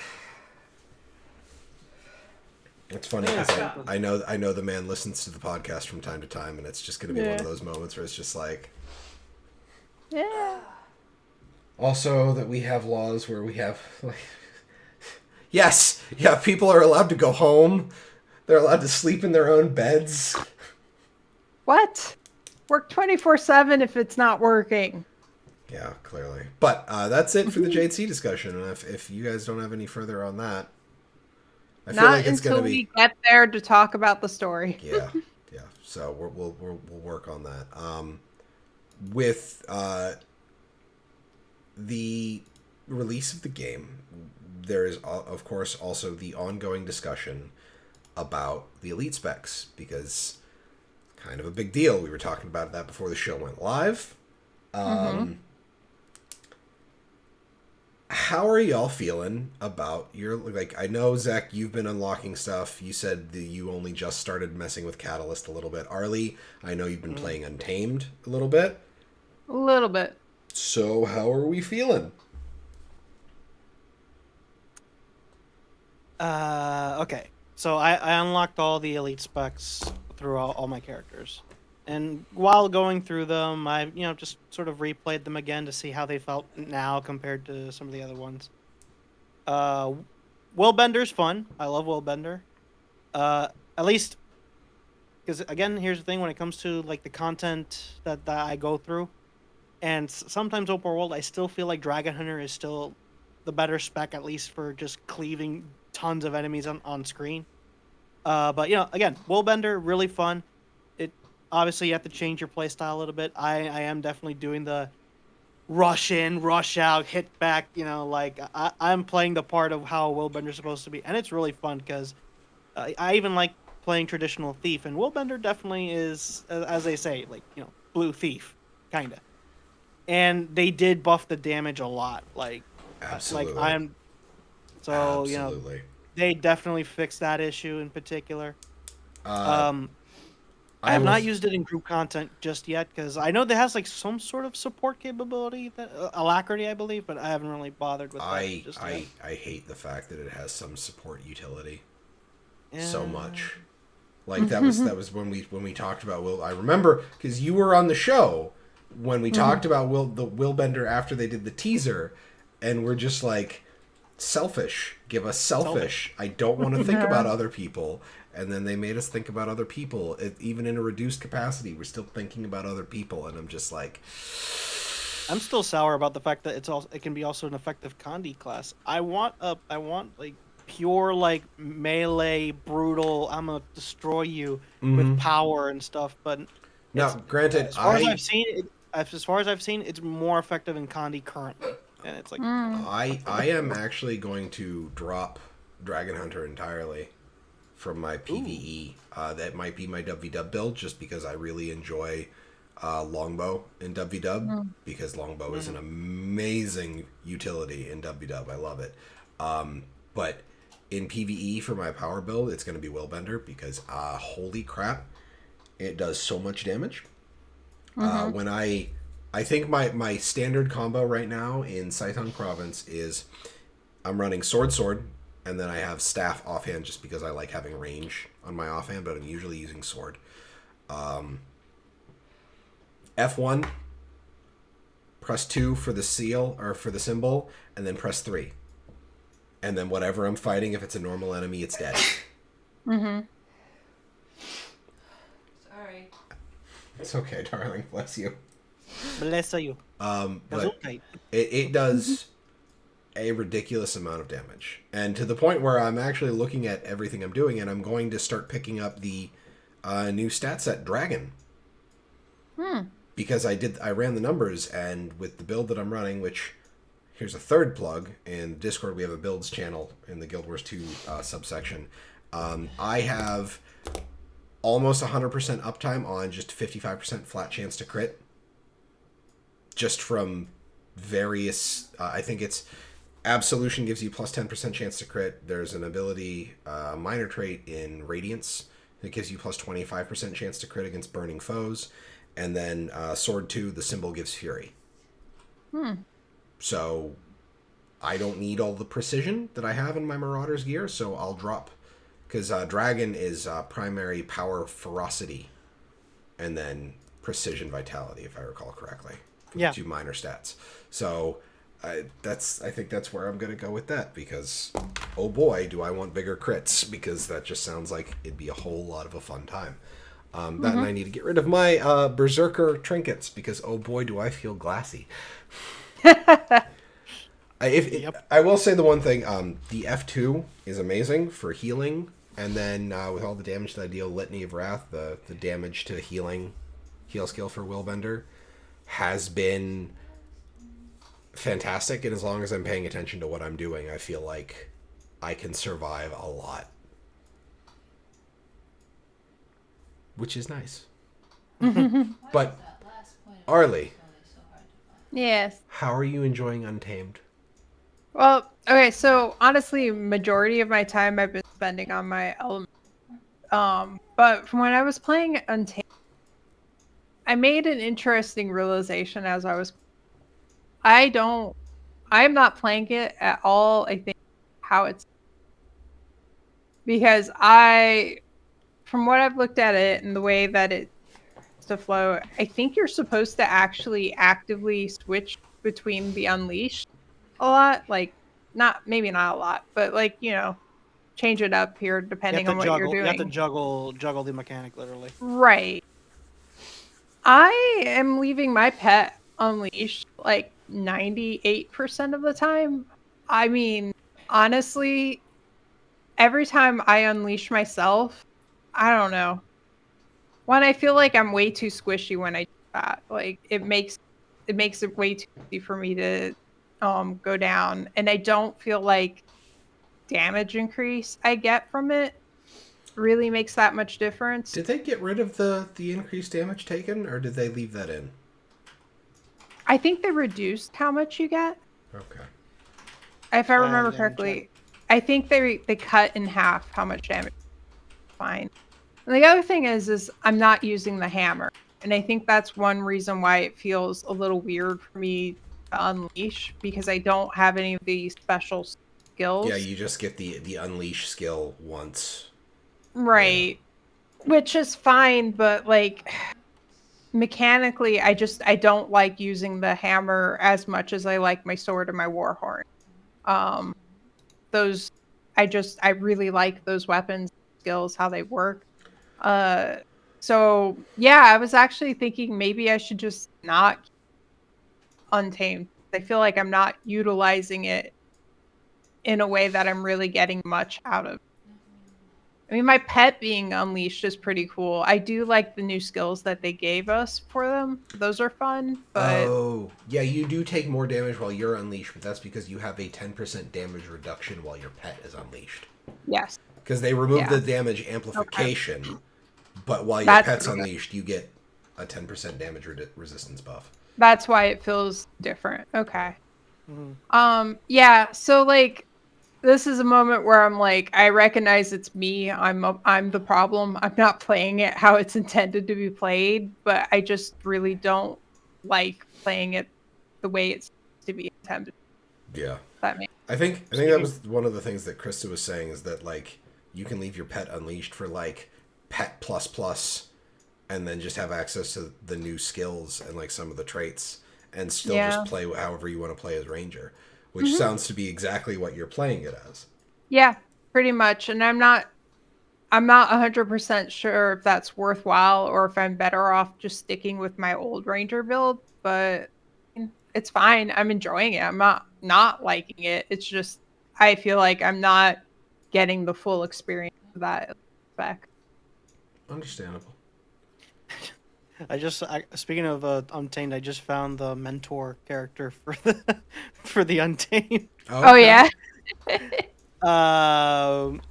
It's funny because I know the man listens to the podcast from time to time, and it's just going to be one of those moments where it's just like. Yeah. Also, that we have laws where we have like. Yes, yeah, people are allowed to go home. They're allowed to sleep in their own beds. What? Work 24/7 if it's not working. Yeah, clearly. But that's it for the Jade Sea discussion. And if you guys don't have any further on that, I feel Not like it's until going to we be. get there to talk about the story. Yeah. So we'll work on that. With the release of the game, there is of course also the ongoing discussion about the elite specs because kind of a big deal. We were talking about that before the show went live. How are y'all feeling about your, like, I know, Zach, you've been unlocking stuff. You said that you only just started messing with Catalyst a little bit. Arlie, I know you've been playing Untamed a little bit. A little bit. So how are we feeling? Okay. So I unlocked all the elite specs through all my characters. And while going through them, I just sort of replayed them again to see how they felt now compared to some of the other ones. Willbender's fun. I love Willbender. At least, because again, here's the thing: when it comes to like the content that I go through, and sometimes open world, I still feel like Dragon Hunter is still the better spec, at least for just cleaving tons of enemies on screen. But again, Willbender, really fun. Obviously, you have to change your playstyle a little bit. I am definitely doing the rush in, rush out, hit back. I'm playing the part of how Willbender's supposed to be, and it's really fun because I even like playing traditional thief, and Willbender definitely is, as they say, like blue thief, kinda. And they did buff the damage a lot. Absolutely. Absolutely. They definitely fixed that issue in particular. I have not used it in group content just yet because I know that has like some sort of support capability, that alacrity, I believe, but I haven't really bothered with that just yet. I hate the fact that it has some support utility so much. Like that was when we talked about Will. I remember because you were on the show when we talked about the Willbender after they did the teaser, and we're just like, selfish. Give us selfish. I don't want to think about other people. And then they made us think about other people. Even in a reduced capacity, we're still thinking about other people. And I'm just like, I'm still sour about the fact that it can be also an effective Condi class. I want like pure like melee brutal. I'm gonna destroy you with power and stuff. But now, granted, as far as I've seen, it's more effective in Condi currently. And it's like I am actually going to drop Dragon Hunter entirely from my PvE. That might be my WW build, just because I really enjoy Longbow in WW, because Longbow is an amazing utility in WW. I love it. But in PvE for my power build, it's going to be Willbender, because holy crap, it does so much damage. When I think my standard combo right now in Saiton Province is I'm running sword, and then I have staff offhand just because I like having range on my offhand, but I'm usually using sword. F1, press 2 for the seal, or for the symbol, and then press 3. And then whatever I'm fighting, if it's a normal enemy, it's dead. Sorry. It's okay, darling. Bless you. Bless you. But it does a ridiculous amount of damage, and to the point where I'm actually looking at everything I'm doing, and I'm going to start picking up the new stat set Dragon, because I ran the numbers, and with the build that I'm running, which here's a third plug in Discord, we have a builds channel in the Guild Wars 2 subsection. I have almost 100% uptime on just 55% flat chance to crit, just from various I think it's Absolution gives you plus 10% chance to crit. There's an ability, minor trait in Radiance that gives you plus 25% chance to crit against burning foes. And then Sword 2, the symbol gives Fury. So I don't need all the precision that I have in my Marauder's gear, so I'll drop. Because Dragon is primary power ferocity, and then precision vitality, if I recall correctly. Yeah. 2 minor stats. So I think that's where I'm going to go with that, because oh boy, do I want bigger crits, because that just sounds like it'd be a whole lot of a fun time. That, and I need to get rid of my Berserker trinkets, because oh boy, do I feel glassy. I will say the one thing, the F2 is amazing for healing, and then with all the damage that I deal, Litany of Wrath, the damage to heal skill for Willbender has been fantastic, and as long as I'm paying attention to what I'm doing, I feel like I can survive a lot, which is nice. But Arlie, Yes. how are you enjoying Untamed? Well, okay, so honestly, majority of my time I've been spending on my element. But from when I was playing Untamed, I made an interesting realization as I was I don't I'm not playing it at all, I think, how it's because from what I've looked at it and the way that it's to flow, I think you're supposed to actually actively switch between the Unleashed a lot, like not maybe not a lot, but like, change it up here You have depending to on what you're juggle. You have to doing. juggle the mechanic literally. Right. I am leaving my pet unleashed like 98% of the time. I mean, honestly, every time I unleash myself, I don't know. One, I feel like I'm way too squishy when I do that. Like it makes it way too easy for me to go down. And I don't feel like damage increase I get from it really makes that much difference. Did they get rid of the increased damage taken, or did they leave that in? I think they reduced how much you get. Okay. If I remember Yeah, correctly, I think they cut in half how much damage. Fine. And the other thing is I'm not using the hammer, and I think that's one reason why it feels a little weird for me to unleash because I don't have any of the special Yeah, skills. you just get the unleash skill once. Right. Which is fine, but like mechanically, I don't like using the hammer as much as I like my sword and my warhorn. Um, those I really like those weapons skills, how they work. Uh, so yeah, I was actually thinking maybe I should just not Untamed. I feel like I'm not utilizing it in a way that I'm really getting much out of. I mean, my pet being unleashed is pretty cool. I do like the new skills that they gave us for them. Those are fun, but Oh, yeah, you do take more damage while you're unleashed, but that's because you have a 10% damage reduction while your pet is unleashed. yes. Because they remove Yeah. the damage amplification, but while your That's pet's pretty good. unleashed, you get a 10% damage resistance buff. That's why it feels different. Okay. Mhm. Yeah, so like this is a moment where I'm like, I recognize it's me. I'm the problem. I'm not playing it how it's intended to be played, but I just really don't like playing it the way it's to be intended. Yeah. That makes I think that was one of the things that Krista was saying is that like you can leave your pet unleashed for like pet plus plus and then just have access to the new skills and like some of the traits and still Yeah. just play however you want to play as ranger, which Mhm. sounds to be exactly what you're playing it as. Yeah, pretty much. And I'm not 100% sure if that's worthwhile or if I'm better off just sticking with my old ranger build, but it's fine. I'm enjoying it. I'm not liking it. It's just I feel like I'm not getting the full experience of that spec. Understandable. Speaking of Untamed, I just found the mentor character for the for the Untamed. Oh yeah. Um,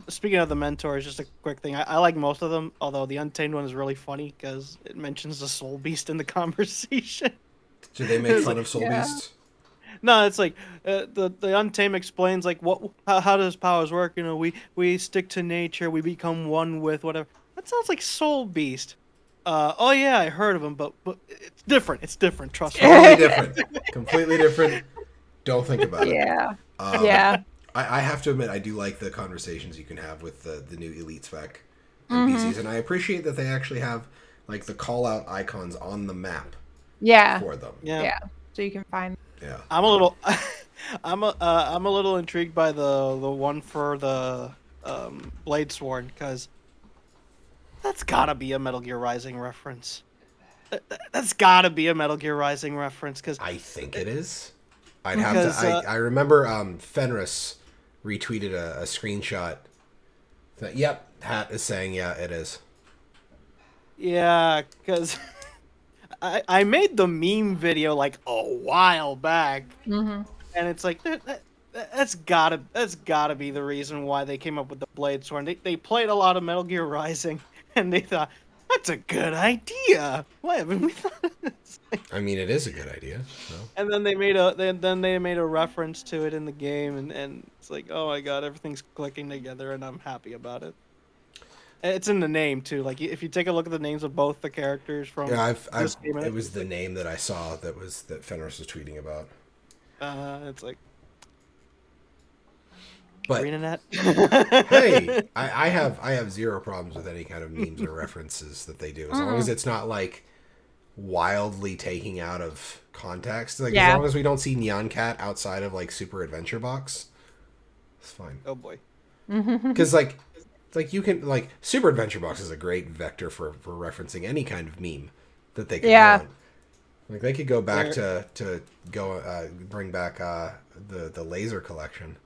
speaking of the mentors, just a quick thing. I like most of them, although the Untamed one is really funny because it mentions the Soul Beast in the conversation. Do they make It's fun like- of Soul Yeah. Beasts? No, it's like the Untamed explains like how does powers work. You know, we stick to nature, we become one with whatever. That sounds like Soul Beast. Oh yeah, I heard of him, but it's different. It's different. Trust me. Totally different. Completely different. Don't think about it. Yeah. Um, Yeah. I have to admit, I do like the conversations you can have with the new Elite spec Mhm. NPCs, and I appreciate that they actually have like the call out icons on the map Yeah. for them. Yeah. Yeah. So you can find Yeah. I'm a little, I'm a little intrigued by the one for the Blade Sword because that's gotta be a Metal Gear Rising reference. That's gotta be a Metal Gear Rising reference because I think it is. I'd have to. Because, I remember Fenris retweeted a screenshot. That yep, Hat is saying yeah, it is. yeah, because I made the meme video like a while back, Mhm. and it's like that's gotta be the reason why they came up with the Blade Sword. They played a lot of Metal Gear Rising, and they thought that That's a good idea. Why haven't we thought of this? I mean, it is a good idea. So. And then they made a reference to it in the game, and it's like, oh my god, everything's clicking together, and I'm happy about it. It's in the name too. Like if you take a look at the names of both the characters from Yeah, this game, it was the name that I saw that Fenris was tweeting about. It's like, but ArenaNet. hey, I have zero problems with any kind of memes or references that they do, as long as it's not like wildly taking out of context. Like as long as we don't see Neon Cat outside of like Super Adventure Box, it's fine. Oh boy. Because like you can like Super Adventure Box is a great vector for referencing any kind of meme that they could want. Like they could go back to go bring back the laser collection.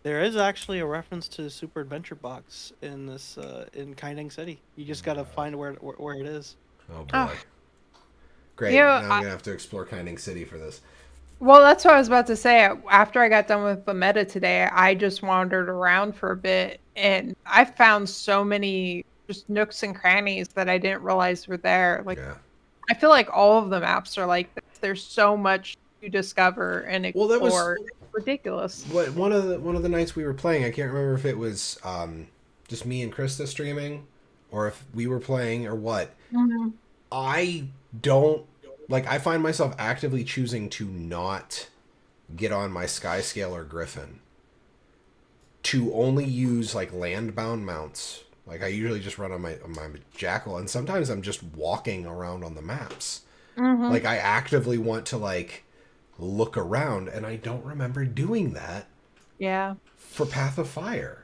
There is actually a reference to Super Adventure Box in this in Kinding City. You just gotta find where it is. Oh boy. Great. You know, now I'm going to have to explore Kinding City for this. Well, that's what I was about to say. After I got done with the meta today, I just wandered around for a bit, and I found so many just nooks and crannies that I didn't realize were there. Like, I feel like all of the maps are like this. There's so much to discover and explore. Well, that was it's ridiculous. One of the nights we were playing, I can't remember if it was just me and Krista streaming, or if we were playing, or what. Mm-hmm. I don't like. I find myself actively choosing to not get on my Skyscale or Griffin, to only use like landbound mounts. Like I usually just run on my Jackal, and sometimes I'm just walking around on the maps. Mm-hmm. Like I actively want to like look around, and I don't remember doing that. Yeah. For Path of Fire.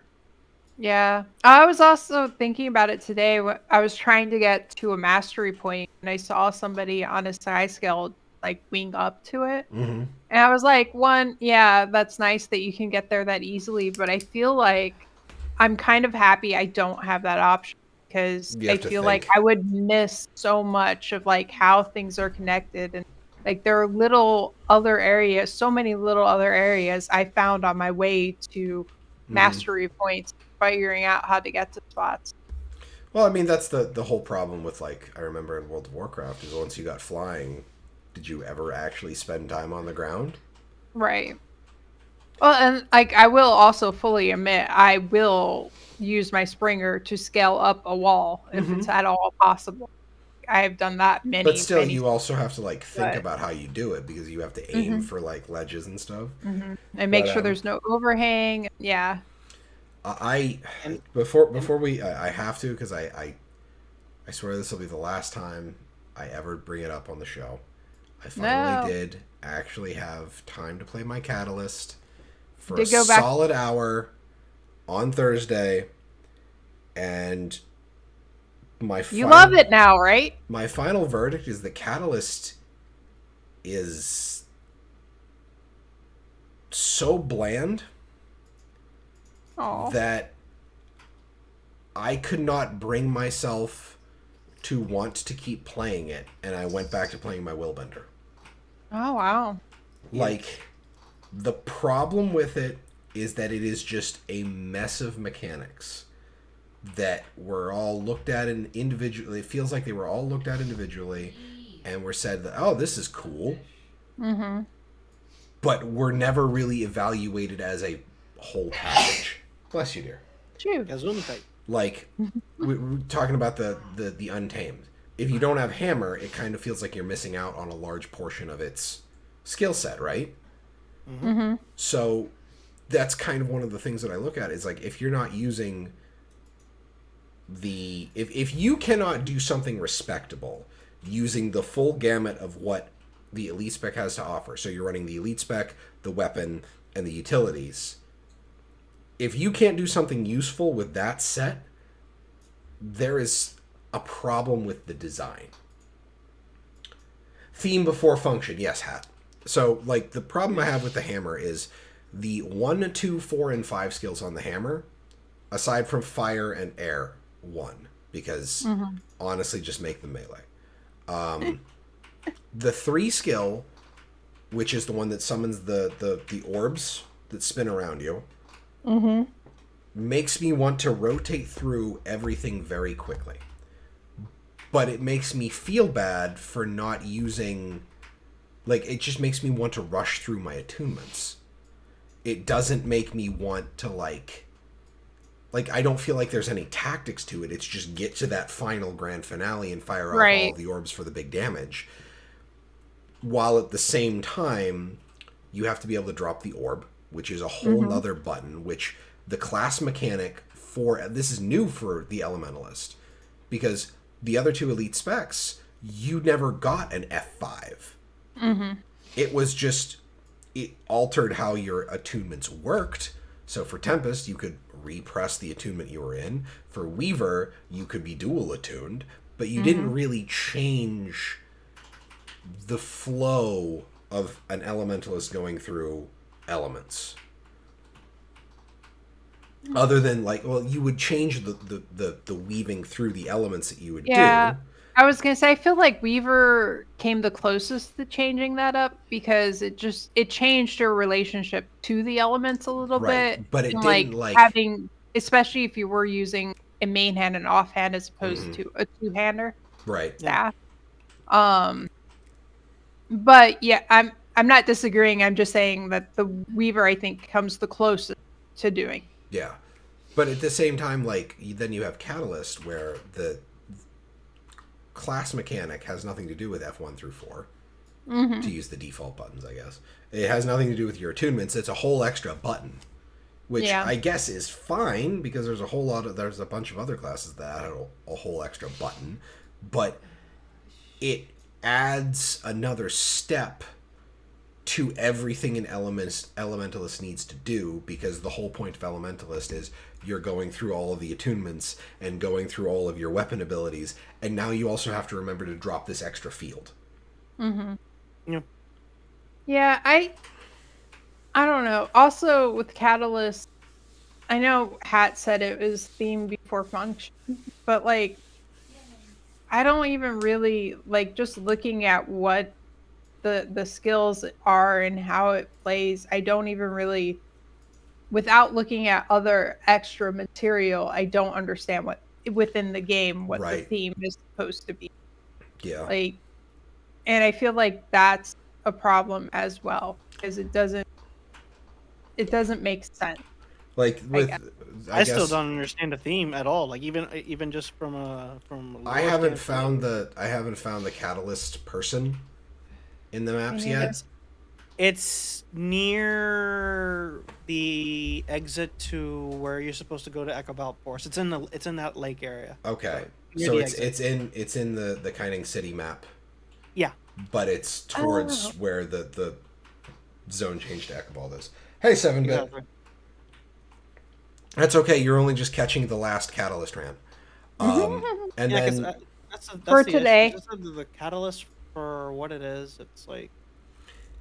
Yeah. I was also thinking about it today. I was trying to get to a mastery point, and I saw somebody on a Skyscale like wing up to it. Mm-hmm. And I was like, yeah, that's nice that you can get there that easily, but I feel like I'm kind of happy I don't have that option, because I feel like I would miss so much of like how things are connected, and like there are little other areas, so many little other areas I found on my way to mastery points, figuring out how to get to spots. Well, I mean, that's the whole problem with, like, I remember in World of Warcraft, is once you got flying, did you ever actually spend time on the ground? Right. Well, and like I will also fully admit, I will use my Springer to scale up a wall if it's at all possible. I have done that many. But still, many you also have to like think about how you do it, because you have to aim for like ledges and stuff, and make sure there's no overhang. Yeah. Before we I have to, because I swear this will be the last time I ever bring it up on the show. I finally did actually have time to play my Catalyst for a solid hour on Thursday, and you love it now, right? My final verdict is that Catalyst is so bland that I could not bring myself to want to keep playing it, and I went back to playing my Willbender. Oh, wow. Like, the problem with it is that it is just a mess of mechanics that were all looked at individually. It feels like they were all looked at individually and were said that, oh, this is cool. Mm-hmm. But were never really evaluated as a whole package. Bless you, dear. True. Like, we're talking about the Untamed. If you don't have Hammer, it kind of feels like you're missing out on a large portion of its skill set, right? Mm-hmm. So that's kind of one of the things that I look at, is like, if you're not using if you cannot do something respectable using the full gamut of what the elite spec has to offer, so you're running the elite spec, the weapon, and the utilities, if you can't do something useful with that set, there is a problem with the design. Theme before function, yes, Hat. So, like, the problem I have with the Hammer is the 1, 2, 4, and 5 skills on the Hammer, aside from fire and air, 1, because honestly, just make them melee. The 3 skill, which is the one that summons the orbs that spin around you, makes me want to rotate through everything very quickly. but it makes me feel bad for not using, like, it just makes me want to rush through my attunements. It doesn't make me want to, like, I don't feel like there's any tactics to it. It's just get to that final grand finale and fire off all of the orbs for the big damage. While at the same time, you have to be able to drop the orb, which is a whole nother button, which the class mechanic for, this is new for the Elementalist, because the other two elite specs, you never got an F5. It was just, it altered how your attunements worked. So for Tempest, you could repress the attunement you were in. For Weaver, you could be dual attuned, but you didn't really change the flow of an Elementalist going through elements. Other than, like, well, you would change the weaving through the elements that you would do. I was gonna say, I feel like Weaver came the closest to changing that up because it changed her relationship to the elements a little bit. But it and, didn't, like, having, especially if you were using a main hand and offhand as opposed to a two-hander staff. But yeah, I'm not disagreeing. I'm just saying that the Weaver, I think, comes the closest to doing. Yeah. But at the same time, like, then you have Catalyst, where the class mechanic has nothing to do with F1 through 4. To use the default buttons, I guess. It has nothing to do with your attunements. It's a whole extra button. Which I guess is fine, because there's a bunch of other classes that have a whole extra button. But it adds another step to everything an Elementalist needs to do, because the whole point of Elementalist is you're going through all of the attunements and going through all of your weapon abilities, and now you also have to remember to drop this extra field. Yeah, I don't know. Also, with Catalyst, I know Hat said it was theme before function, but, like, I don't even really, like, just looking at what the skills are and how it plays, I don't even really, without looking at other extra material, I don't understand what within the game what the theme is supposed to be. Like, and I feel like that's a problem as well, because it doesn't make sense. Like, with I still don't understand the theme at all. Like, even just from I haven't found the Catalyst person in the maps yet. It's near the exit to where you're supposed to go to Echo Belt Force. It's in that lake area. Okay, so it's in the Kining City map. Yeah, but it's towards where the zone change to Echabald is. Hey, 7-bit. exactly. That's okay. You're only just catching the last Catalyst rant. And Yeah, then that's for the today. issue. Just the Catalyst, for what it is, it's like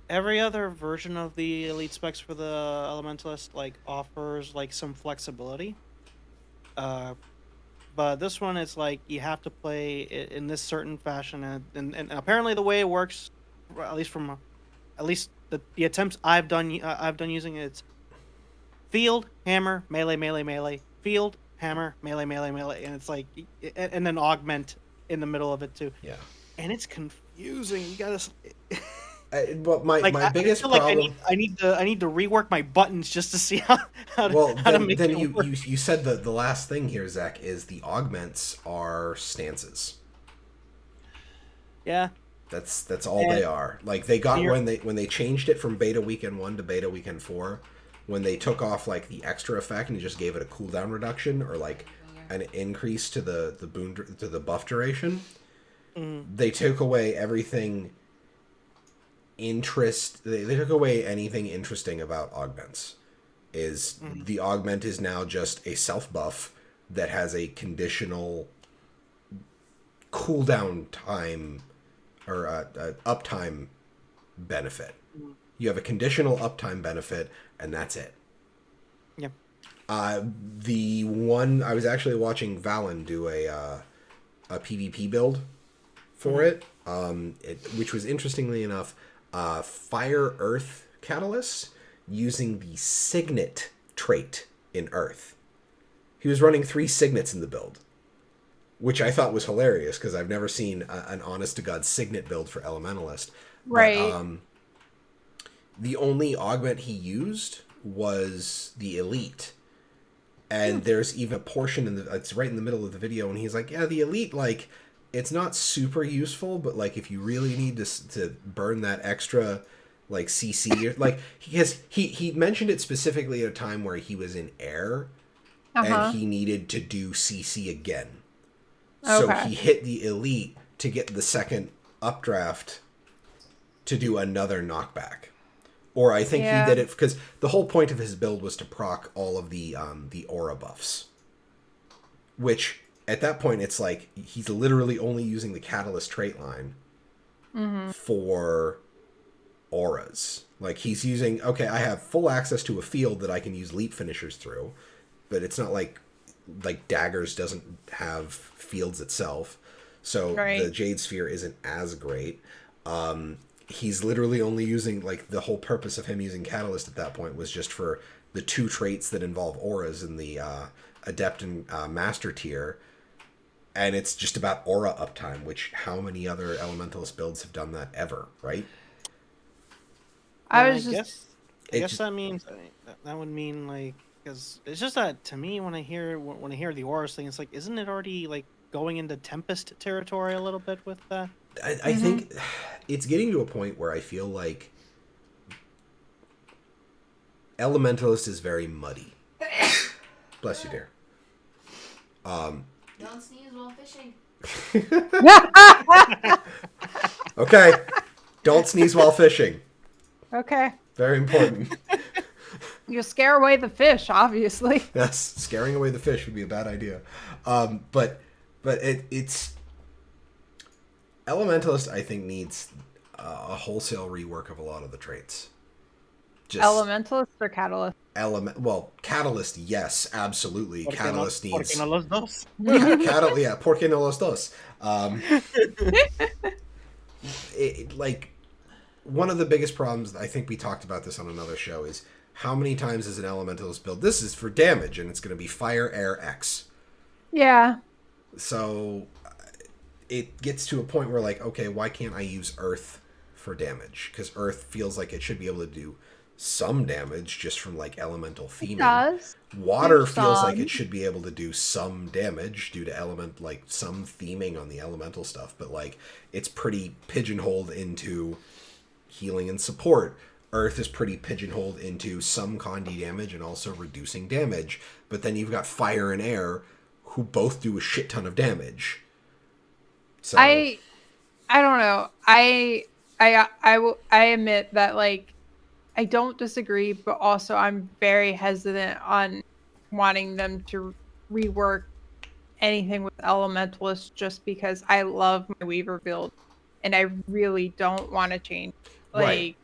every other version of the elite specs for the Elementalist, like, offers, like, some flexibility. But this one is like you have to play it in this certain fashion, and apparently the way it works, at least the attempts I've done using it, it's field, hammer, melee, melee, melee, field, hammer, melee, melee, melee, and it's like, and then augment in the middle of it too. Yeah, and it's confusing. You gotta. But my biggest problem. Like I need to rework my buttons just to see how to make then it work. you said the last thing here, Zach, is the augments are stances. Yeah. That's all they are. Like, they got when they changed it from beta weekend 1 to beta weekend 4, when they took off, like, the extra effect and just gave it a cooldown reduction, or, like, an increase to the buff duration. They took away everything they took away anything interesting about augments. The augment is now just a self buff that has a conditional cooldown time, or uptime benefit. You have a conditional uptime benefit, and that's it. Yep. The one I was actually watching Valen do a PvP build for it, which was, interestingly enough, Fire Earth Catalyst using the Signet trait in Earth. He was running 3 Signets in the build. which I thought was hilarious because I've never seen an honest to god signet build for Elementalist. Right. But the only augment he used was the Elite. And there's even a portion it's right in the middle of the video, and he's like, yeah, the Elite, like, it's not super useful, but like if you really need to burn that extra like CC, like he mentioned it specifically at a time where he was in air and he needed to do CC again. So he hit the Elite to get the second updraft to do another knockback. Or I think he did it because the whole point of his build was to proc all of the aura buffs. Which, at that point, it's like he's literally only using the Catalyst trait line for auras. Like, he's using, okay, I have full access to a field that I can use leap finishers through, but it's not like Daggers doesn't have fields itself. So the Jade Sphere isn't as great. He's literally only using, like, the whole purpose of him using Catalyst at that point was just for the 2 traits that involve auras in the Adept and Master tier. And it's just about aura uptime, which how many other Elementalist builds have done that ever, right? I guess that means that would mean, like, because it's just that to me when I hear the auras thing, it's like, isn't it already like going into Tempest territory a little bit with that? I think it's getting to a point where I feel like Elementalist is very muddy. Bless you, dear. Don't sneeze while fishing. Okay. Don't sneeze while fishing. Okay. Very important. You scare away the fish, obviously. Yes, scaring away the fish would be a bad idea. But it's Elementalist, I think, needs a wholesale rework of a lot of the traits. Just Elementalist or Catalyst? Catalyst, yes, absolutely. Catalyst needs. ¿Por qué no los dos? Yeah, ¿por qué no los dos? Like, one of the biggest problems, I think we talked about this on another show, is how many times is an Elementalist build? This is for damage, and it's going to be Fire, Air, X. Yeah. So it gets to a point where, like, okay, why can't I use Earth for damage? Because Earth feels like it should be able to do some damage just from, like, elemental theming. It does. Water feels like it should be able to do some damage due to some theming on the elemental stuff, but, like, it's pretty pigeonholed into healing and support. Earth is pretty pigeonholed into some Condi damage and also reducing damage, but then you've got Fire and Air who both do a shit ton of damage. So I don't know. I admit that, like, I don't disagree, but also I'm very hesitant on wanting them to rework anything with Elementalist just because I love my Weaver build and I really don't want to change. Like, right.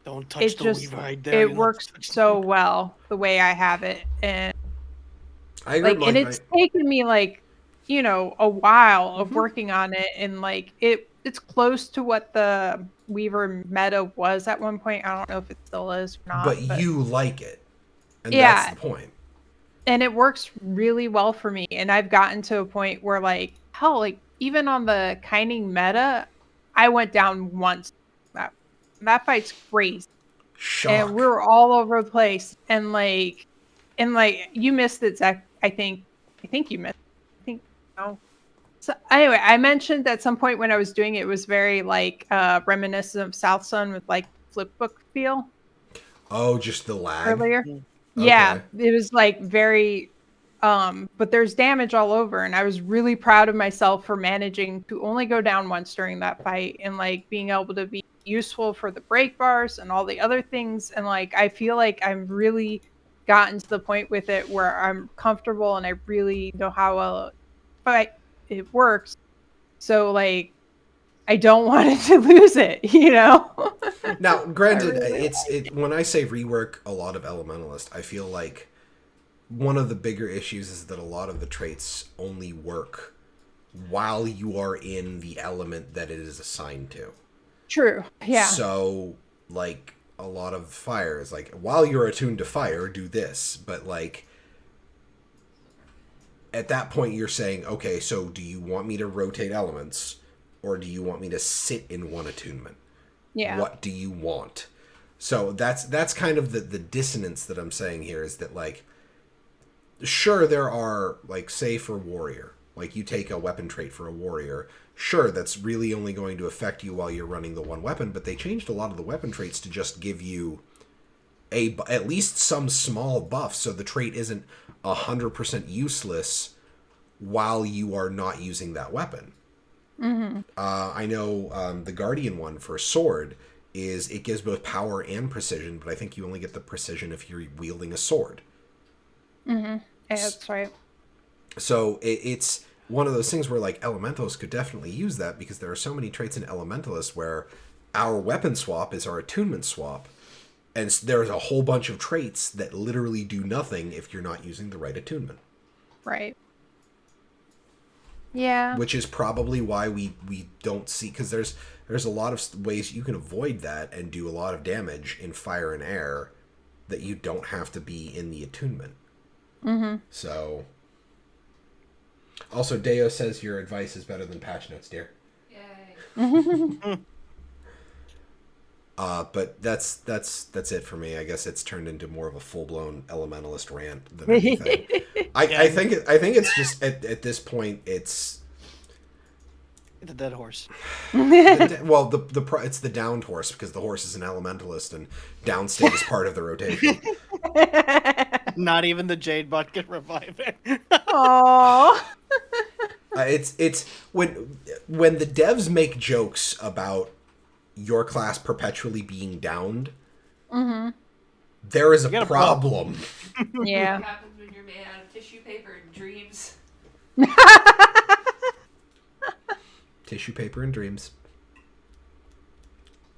Don't touch the Weaver right there. It works so well the way I have it, and I agree. Like, and it's taken me, like, you know, a while of working on it, and like it's close to what the Weaver meta was at one point. I don't know if it still is or not. But you like it. And that's the point. And it works really well for me. And I've gotten to a point where, like, hell, like, even on the Kining meta, I went down once. That fight's crazy. Shock. And we were all over the place. And you missed it, Zach. I think you missed it. I think, no. So anyway, I mentioned at some point when I was doing it, it was very, like, reminiscent of South Sun with, like, flipbook feel. Oh, just the lag? Earlier. Okay. Yeah, it was, like, very, but there's damage all over, and I was really proud of myself for managing to only go down once during that fight, and, like, being able to be useful for the break bars and all the other things, and, like, I feel like I'm really gotten to the point with it where I'm comfortable and I really know how well it works. So, like, I don't want it to lose it, you know? Now, granted, when I say rework a lot of Elementalist, I feel like one of the bigger issues is that a lot of the traits only work while you are in the element that it is assigned to. True, yeah. So, like, a lot of fire is like, while you're attuned to fire, do this. But, like, at that point you're saying, okay, so do you want me to rotate elements, or do you want me to sit in one attunement? Yeah. What do you want? So that's kind of the dissonance that I'm saying here, is that, like, sure, there are, like, say for warrior, like, you take a weapon trait for a warrior, sure, that's really only going to affect you while you're running the one weapon, but they changed a lot of the weapon traits to just give you at least some small buff, so the trait isn't 100% useless while you are not using that weapon. Mm-hmm. I know the Guardian one for sword is it gives both power and precision, but I think you only get the precision if you're wielding a sword. Mm-hmm. Yeah, that's right. So it's one of those things where, like, elementals could definitely use that, because there are so many traits in elementalist where our weapon swap is our attunement swap, and there's a whole bunch of traits that literally do nothing if you're not using the right attunement. Right. Yeah. Which is probably why we don't see, because there's a lot of ways you can avoid that and do a lot of damage in fire and air that you don't have to be in the attunement. Mm-hmm. So, also, Deo says your advice is better than patch notes, dear. Yay. But that's it for me. I guess it's turned into more of a full-blown elementalist rant than anything. I think it's just at this point it's The dead horse. it's the downed horse, because the horse is an elementalist and downstate is part of the rotation. Not even the Jade Bot can revive it. Aww. It's when the devs make jokes about your class perpetually being downed, Mm-hmm. there is a got a problem. Yeah. What happens when you're made out of tissue paper and dreams? Tissue paper and dreams.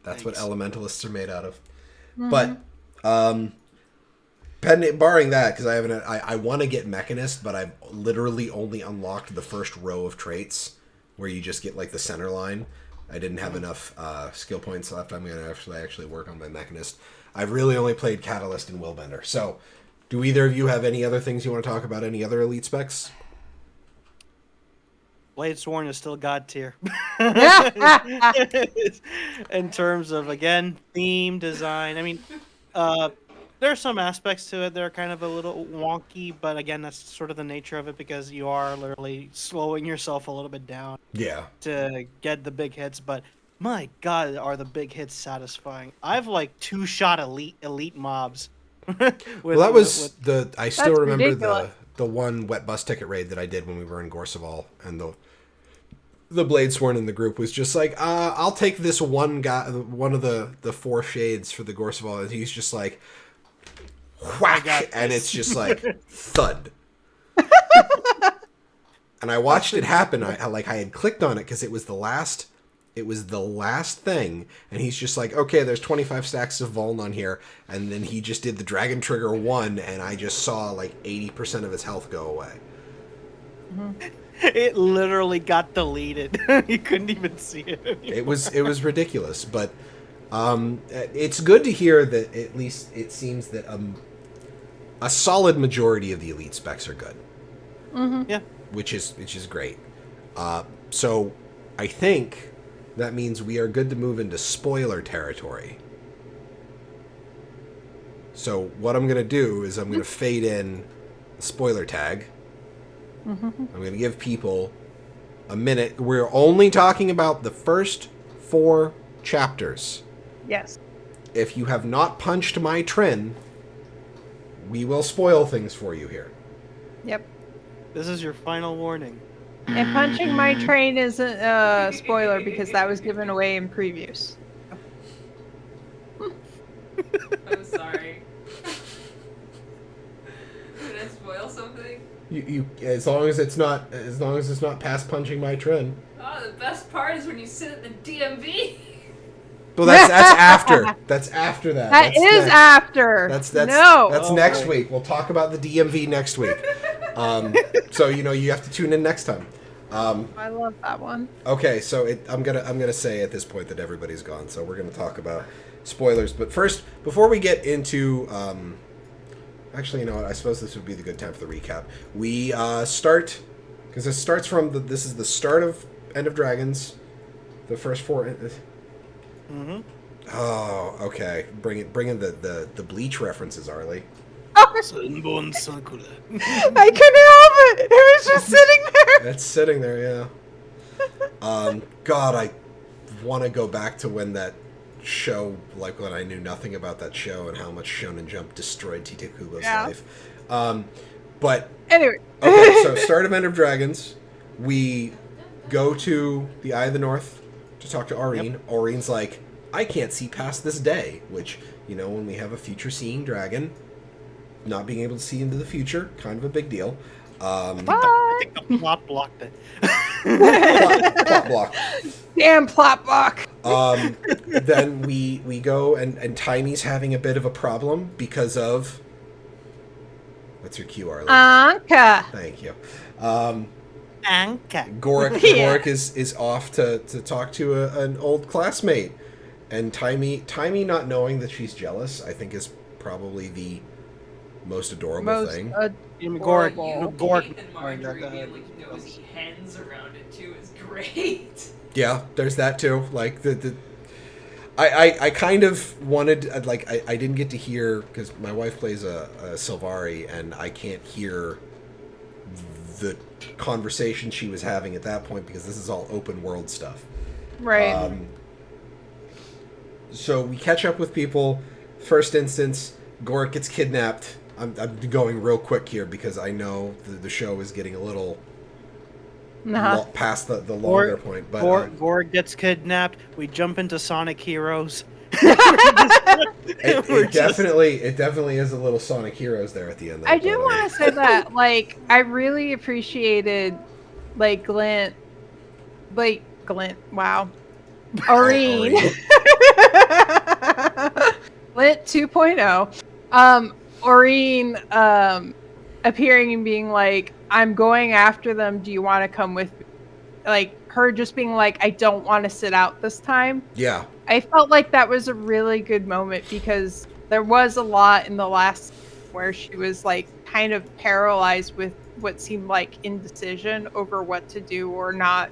That's what elementalists are made out of. Mm-hmm. But barring that, because I want to get Mechanist, but I've literally only unlocked the first row of traits where you just get, like, the center line. I didn't have enough skill points left. I'm going to actually work on my Mechanist. I've really only played Catalyst and Willbender. So, do either of you have any other things you want to talk about? Any other elite specs? Blade Sworn is still god tier. In terms of, again, theme, design. I mean, there are some aspects to it that are kind of a little wonky, but again, that's sort of the nature of it, because you are literally slowing yourself a little bit down Yeah. to get the big hits. But my god, are the big hits satisfying. I've, like, two-shot elite mobs. Well, that was I still That's remember ridiculous. the one wet bus ticket raid that I did when we were in Gorseval, and the Blade Sworn in the group was just like, I'll take this one guy, one of the four shades for the Gorseval, and he's just like, whack, and it's just like thud. And I watched it happen. I had clicked on it because it was the last thing, and he's just like, okay, there's 25 stacks of Vuln on here, and then he just did the Dragon Trigger 1, and I just saw like 80% of his health go away. Mm-hmm. It literally got deleted. You couldn't even see it anymore. It was ridiculous, but it's good to hear that at least it seems that a solid majority of the elite specs are good. Mm-hmm. Yeah. Which is great. So I think that means we are good to move into spoiler territory. So what I'm going to do is I'm going to fade in the spoiler tag. Mm-hmm. I'm going to give people a minute. We're only talking about the first 4 chapters. Yes. If you have not punched my Trin, we will spoil things for you here. Yep. This is your final warning. And punching my train isn't a spoiler because that was given away in previews. I'm sorry. Did I spoil something? You as long as it's not past punching my Trin. Oh, the best part is when you sit at the DMV. Well, that's after. That's after that. That's next. after. That's no. That's next week. We'll talk about the DMV next week. So you have to tune in next time. I love that one. Okay, so I'm gonna say at this point that everybody's gone. So we're gonna talk about spoilers. But first, before we get into Actually, you know what? I suppose this would be the good time for the recap. We start because this starts from this is the start of End of Dragons, the first 4. Mm-hmm. Oh, okay. Bring in the Bleach references, Arlie. Sunborn Sakura. I couldn't help it. It was just sitting there. It's sitting there, yeah. God, I want to go back to when that show, like when I knew nothing about that show and how much Shonen Jump destroyed Tite-Kubo's life. But Anyway. okay, so start of End of Dragons, we go to the Eye of the North to talk to Aurene. Yep. Aurene's like, I can't see past this day, which, you know, when we have a future-seeing dragon, not being able to see into the future, kind of a big deal. I think the plot blocked it. plot block. Damn plot block. Then we go and Timey's having a bit of a problem because of... What's your cue, Arlie? Anka. Thank you. Anka. Gorik is off to talk to an old classmate. And Timey not knowing that she's jealous, I think is probably the most adorable thing. Gorik. And Marjorie being like nosy hens around it too is great. Yeah, there's that too. Like I kind of wanted, like, I didn't get to hear, because my wife plays a Sylvari, and I can't hear the conversation she was having at that point because this is all open world stuff. Right. So we catch up with people. First instance, Gorik gets kidnapped. I'm going real quick here because I know the show is getting a little past the longer point. But Gorik gets kidnapped. We jump into Sonic Heroes. it definitely is a little Sonic Heroes there at the end. I do want to say that, like, I really appreciated, like, Glint. Wow. Aurene. Glint 2.0. Aurene appearing and being like, I'm going after them, do you want to come with me? Like, her just being like, I don't want to sit out this time. Yeah. I felt like that was a really good moment because there was a lot in the last where she was like kind of paralyzed with what seemed like indecision over what to do or not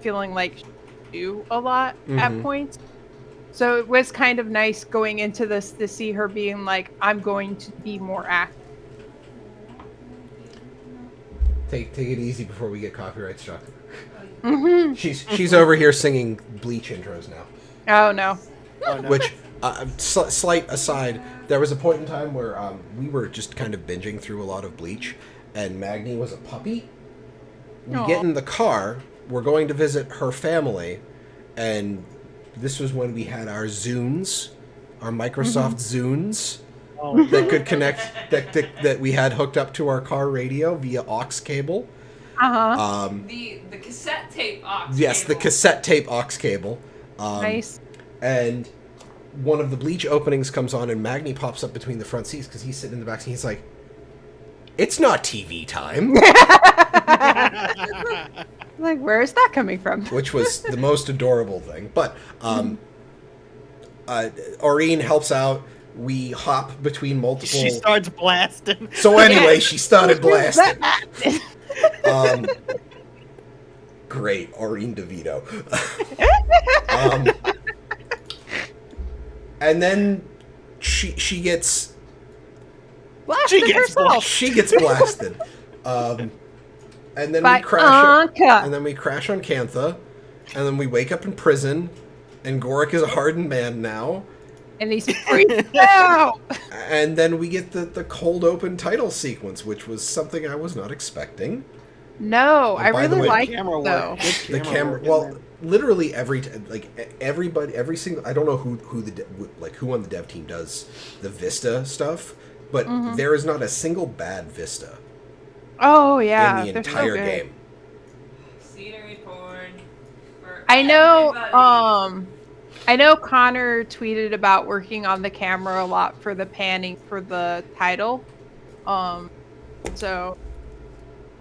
feeling like she could do a lot at points. So it was kind of nice going into this to see her being like, I'm going to be more active. Take it easy before we get copyright struck. Mm-hmm. She's over here singing Bleach intros now. Oh no. Which, slight aside, there was a point in time where we were just kind of binging through a lot of Bleach, and Magni was a puppy. We get in the car, we're going to visit her family, and this was when we had our Zunes, our Microsoft Zunes, that could connect, that we had hooked up to our car radio via aux cable. The cassette tape aux Yes, cable. the cassette tape aux cable. Nice. And one of the Bleach openings comes on, and Magni pops up between the front seats because he's sitting in the back seat. He's like, "It's not TV time." Like, where is that coming from? Which was the most adorable thing. But Aurene helps out. We hop between multiple... She starts blasting. So anyway, she started blasting. Great, Aurene DeVito. And then she gets... Blasted herself. She gets blasted. And then we crash. And then we crash on Cantha, and then we wake up in prison, and Gorik is a hardened man now. And he's freaked out. And then we get the cold open title sequence, which was something I was not expecting. No, I by the really way, like it though. The camera, well, literally everybody, every single. I don't know who on the dev team does the Vista stuff, but there is not a single bad Vista. Oh yeah, in the entire game. Scenery porn. I know Connor tweeted about working on the camera a lot for the panning for the title. So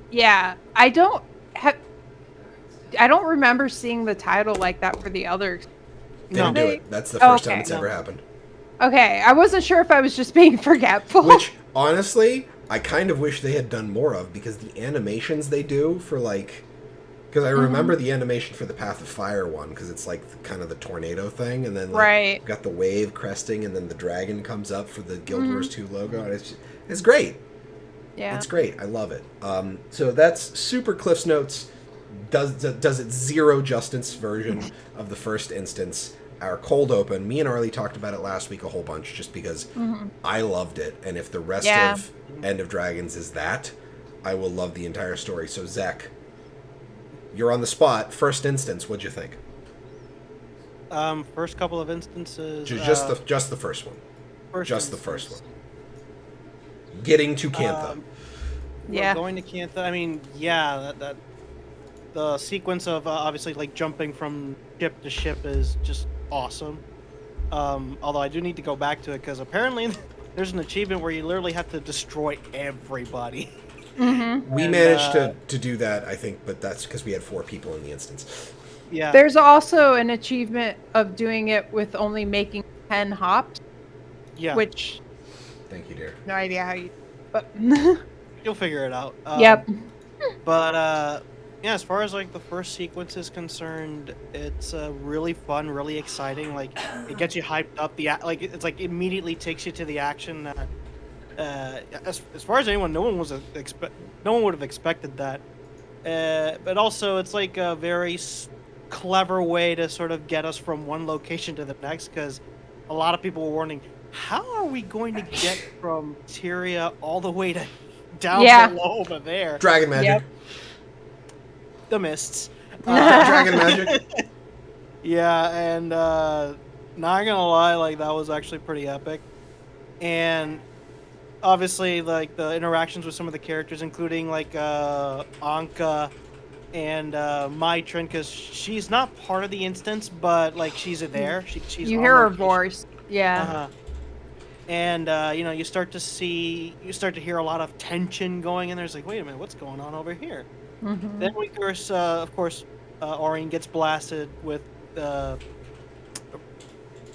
yeah, I don't remember seeing the title like that for the others. They didn't do it. That's the first time it's ever happened. Okay, I wasn't sure if I was just being forgetful. Which honestly, I kind of wish they had done more of, because the animations they do for like, because I remember the animation for the Path of Fire one, because it's like kind of the tornado thing, and then like Right. got the wave cresting, and then the dragon comes up for the Guild Wars 2 logo, and it's great. Yeah. It's great. I love it. So that's super Cliff's Notes. Does its zero justice version of the first instance. Our cold open. Me and Arlie talked about it last week a whole bunch, just because I loved it. And if the rest of End of Dragons is that, I will love the entire story. So Zach, you're on the spot. First instance, what'd you think? First couple of instances. Just the first one. Just the first instance. one. Getting to Cantha. Yeah. Going to Cantha. I mean, yeah, that the sequence of obviously like jumping from ship to ship is just awesome. Although I do need to go back to it, because apparently there's an achievement where you literally have to destroy everybody. We managed to do that, I think, but that's because we had 4 people in the instance. Yeah. There's also an achievement of doing it with only making 10 hops, Yeah. which Thank you, dear. no idea how you, but You'll figure it out. yep. But yeah, as far as like the first sequence is concerned, it's really fun, really exciting. Like it gets you hyped up. Like it's like immediately takes you to the action. As far as anyone, no one would have expected that. But also, it's like a very clever way to sort of get us from one location to the next, because a lot of people were wondering, how are we going to get from Tyria all the way to down below over there? Dragon magic. Yep. The mists. Dragon magic. Yeah, and not gonna lie, like that was actually pretty epic. And obviously, like the interactions with some of the characters, including like Anka and Maitrin, because she's not part of the instance, but like she's there. She's You on hear her location. voice. Yeah. And you start to hear a lot of tension going, and there's like, wait a minute, what's going on over here? Then we of course, Aurene gets blasted with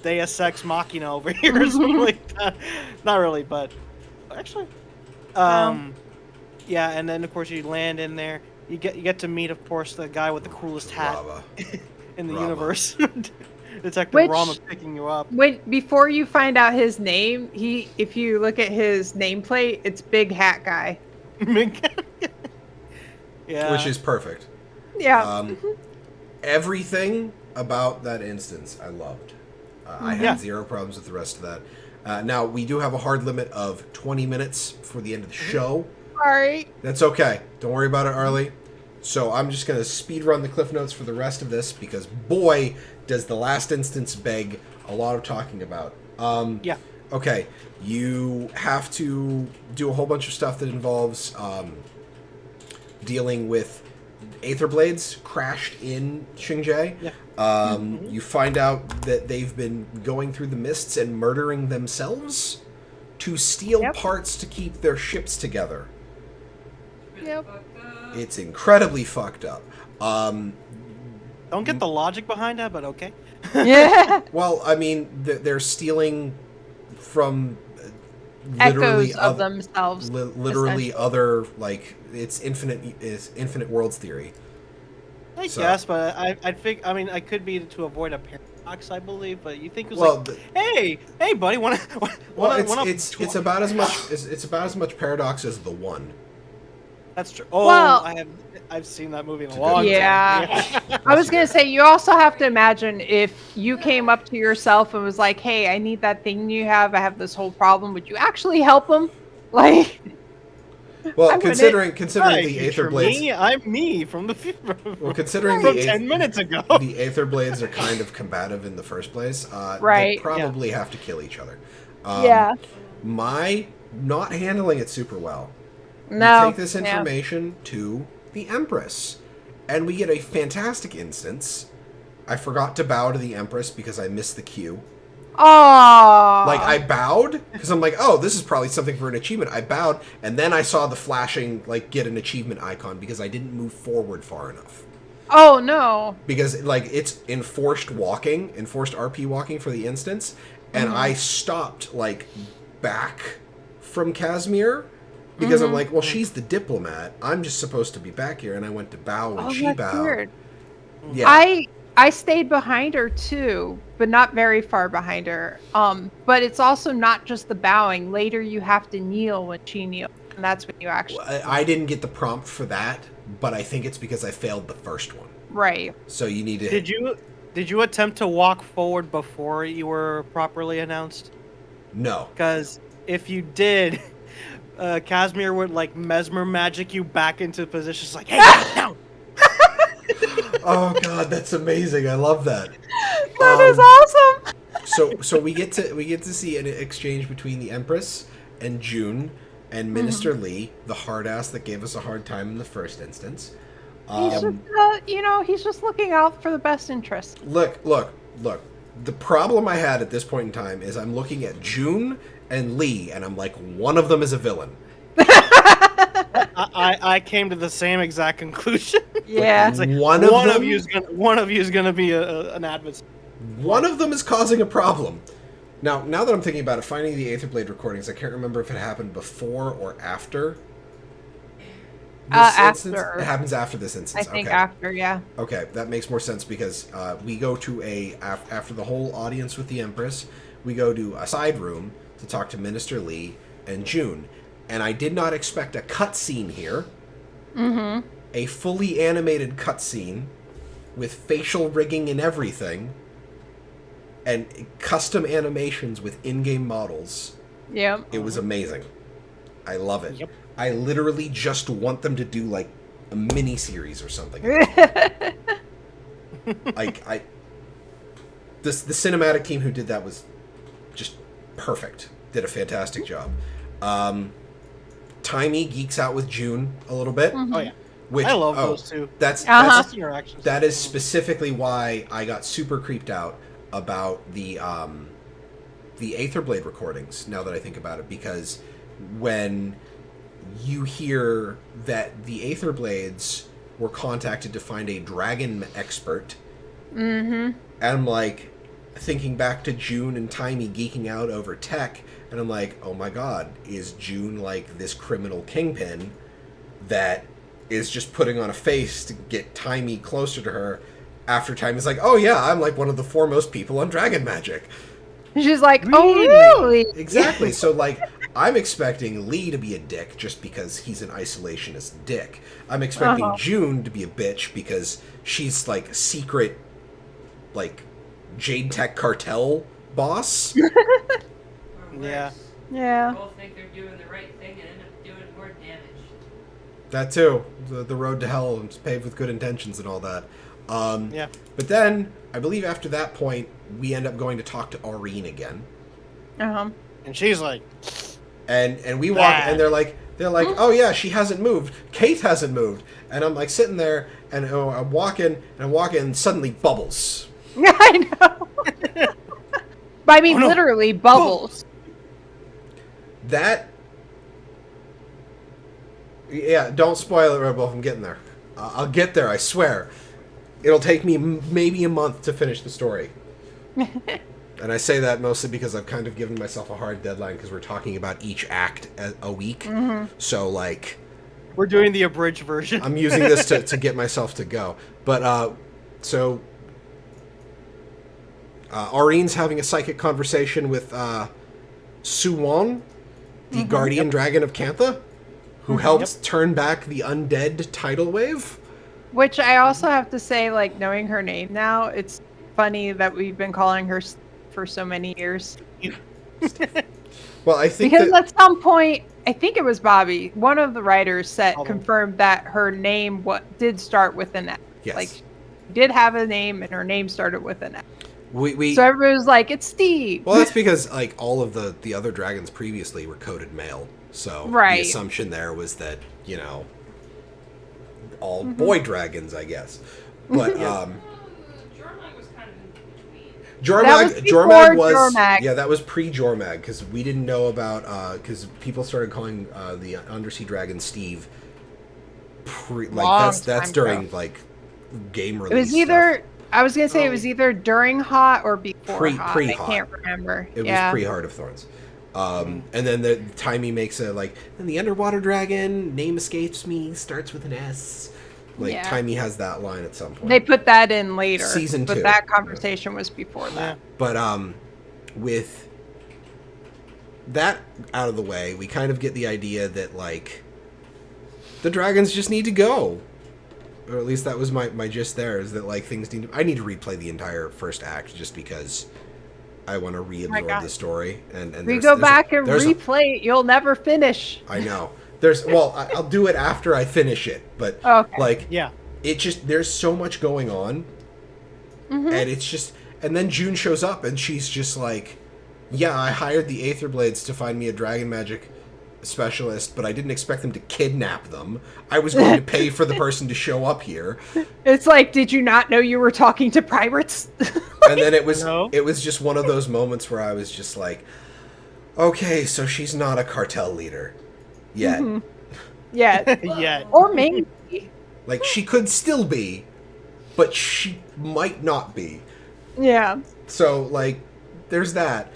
Deus Ex Machina over here, or something like that. Not really, but actually, yeah. And then of course you land in there. You get to meet, of course, the guy with the coolest hat Rava. in the Rama. universe. Detective Which- Rama picking you up. Before you find out his name, if you look at his nameplate, it's Big Hat Guy. Yeah. Which is perfect. Yeah. Everything about that instance I loved. I had Yeah. zero problems with the rest of that. Now, we do have a hard limit of 20 minutes for the end of the show. Sorry. That's okay. Don't worry about it, Arlie. So I'm just going to speed run the cliff notes for the rest of this, because boy, does the last instance beg a lot of talking about. Yeah. Okay, you have to do a whole bunch of stuff that involves dealing with Aether Blades crashed in Xingzhai. Yeah. You find out that they've been going through the mists and murdering themselves to steal parts to keep their ships together. Yep. It's incredibly fucked up. Don't get the logic behind that, but okay. Yeah. Well, I mean, they're stealing from literally Echoes of themselves. literally other, like, it's infinite worlds theory. I So- guess, but I think, I mean, I could be to avoid a paradox, I believe, but you think it was Well, like, hey, buddy, wanna it's about as much paradox as The One. That's true. Oh, Well- I've seen that movie in It's a a good long movie. time. Yeah. I was gonna say, you also have to imagine if you came up to yourself and was like, "Hey, I need that thing you have. I have this whole problem. Would you actually help them?" Like, Well, I wouldn't. considering Hi, the Aether future Blades, me, I'm me from the future. well, considering from the 10 minutes ago. the Aether Blades are kind of combative in the first place, Right. they probably have to kill each other. yeah, My not handling it super well. no. We take this information to the Empress, and we get a fantastic instance. I forgot to bow to the Empress because I missed the cue. Oh, Like, I bowed because I'm like, oh, this is probably something for an achievement. I bowed, and then I saw the flashing, like, get an achievement icon because I didn't move forward far enough. Oh no. Because, like, it's enforced RP walking for the instance, and I stopped, like, back from Casimir because I'm like, well, she's the diplomat. I'm just supposed to be back here, and I went to bow when she that's bowed. weird. Yeah. I stayed behind her too, but not very far behind her. But it's also not just the bowing. Later, you have to kneel when she kneels, and that's when you actually. I didn't get the prompt for that, but I think it's because I failed the first one. Right. So you need to. Did you attempt to walk forward before you were properly announced? No. Because if you did, Casimir would like mesmer magic you back into positions like, hey, now. Oh God, that's amazing! I love that. That is awesome. So we get to see an exchange between the Empress and June and Minister Lee, the hard ass that gave us a hard time in the first instance. He's just, he's just looking out for the best interest. Look. The problem I had at this point in time is I'm looking at June and Lee, and I'm like, one of them is a villain. I came to the same exact conclusion. Yeah. It's like one of you is gonna be an advocate. One of them is causing a problem. Now that I'm thinking about it, finding the Aetherblade recordings, I can't remember if it happened before or after. This instance? After. It happens after this instance. I think okay. after, yeah. Okay, that makes more sense because we go to after the whole audience with the Empress, we go to a side room to talk to Minister Lee and June. And I did not expect a cutscene here. Mm-hmm. A fully animated cutscene with facial rigging and everything. And custom animations with in-game models. Yep. It was amazing. I love it. Yep. I literally just want them to do like a mini series or something. The cinematic team who did that was just perfect. Did a fantastic job. Timey geeks out with June a little bit. Oh yeah. Which, I love those two. That's Interactions. that is specifically why I got super creeped out about the Aetherblade recordings, now that I think about it, because when you hear that the Aetherblades were contacted to find a dragon expert, and I'm like thinking back to June and Timey geeking out over tech, and I'm like, oh my god, is June like this criminal kingpin that is just putting on a face to get Timey closer to her, after Timey's like, oh yeah, I'm like one of the foremost people on dragon magic. She's like, oh really? Exactly. So like, I'm expecting Lee to be a dick just because he's an isolationist dick. I'm expecting June to be a bitch because she's like secret, like Jade Tech cartel boss. Or Yeah. worse. Yeah. Both think they're doing the right thing and end up doing more damage. That too. The road to hell is paved with good intentions and all that. Yeah. But then, I believe after that point, we end up going to talk to Aureen again. Uh-huh. And she's like, And we walk, and they're like, oh yeah, she hasn't moved. Kate hasn't moved. And I'm like sitting there, and I'm walking, and suddenly bubbles. I know. But I mean, literally bubbles. That... Yeah, don't spoil it, Red Wolf. I'm getting there. I'll get there, I swear. It'll take me maybe a month to finish the story. And I say that mostly because I've kind of given myself a hard deadline because we're talking about each act a week. So, like... we're doing the abridged version. I'm using this to get myself to go. But, so... Aureen's having a psychic conversation with Suwon, the guardian dragon of Kantha, who helps turn back the undead tidal wave. Which I also have to say, like, knowing her name now, it's funny that we've been calling her for so many years. Well, I think because at some point, I think it was Bobby, one of the writers confirmed that her name did start with an F. Yes. Like, she did have a name, and her name started with an F. We so everybody was like, it's Steve. Well, that's because like all of the other dragons previously were coded male. So the assumption there was that, you know, all boy dragons, I guess. But Jormag was kind of in between. Jormag was yeah, that was pre-Jormag because we didn't know about because people started calling the undersea dragon Steve. That's during like game release. It was either I was gonna say it was either during Hot or before Hot. Pre-Hot. I can't remember. It was pre-Heart of Thorns. And then the Timey makes a like, and the underwater dragon name escapes me, starts with an S. Like Yeah. Timey has that line at some point. They put that in later. Season 2. But that conversation was before that. But with that out of the way, we kind of get the idea that like the dragons just need to go. Or at least that was my gist there, is that like things need to, I need to replay the entire first act just because I want to reabsorb the story. And we go back and replay it, you'll never finish. I know. I'll do it after I finish it, but like, it just, there's so much going on, and it's just, and then June shows up and she's just like, yeah, I hired the Aetherblades to find me a dragon magic specialist, but I didn't expect them to kidnap them. I was going to pay for the person to show up here. It's like, did you not know you were talking to pirates? And then it was just one of those moments where I was just like, okay, so she's not a cartel leader. Yet. Yeah. Yet. Or maybe. Like, she could still be, but she might not be. Yeah. So, like, there's that.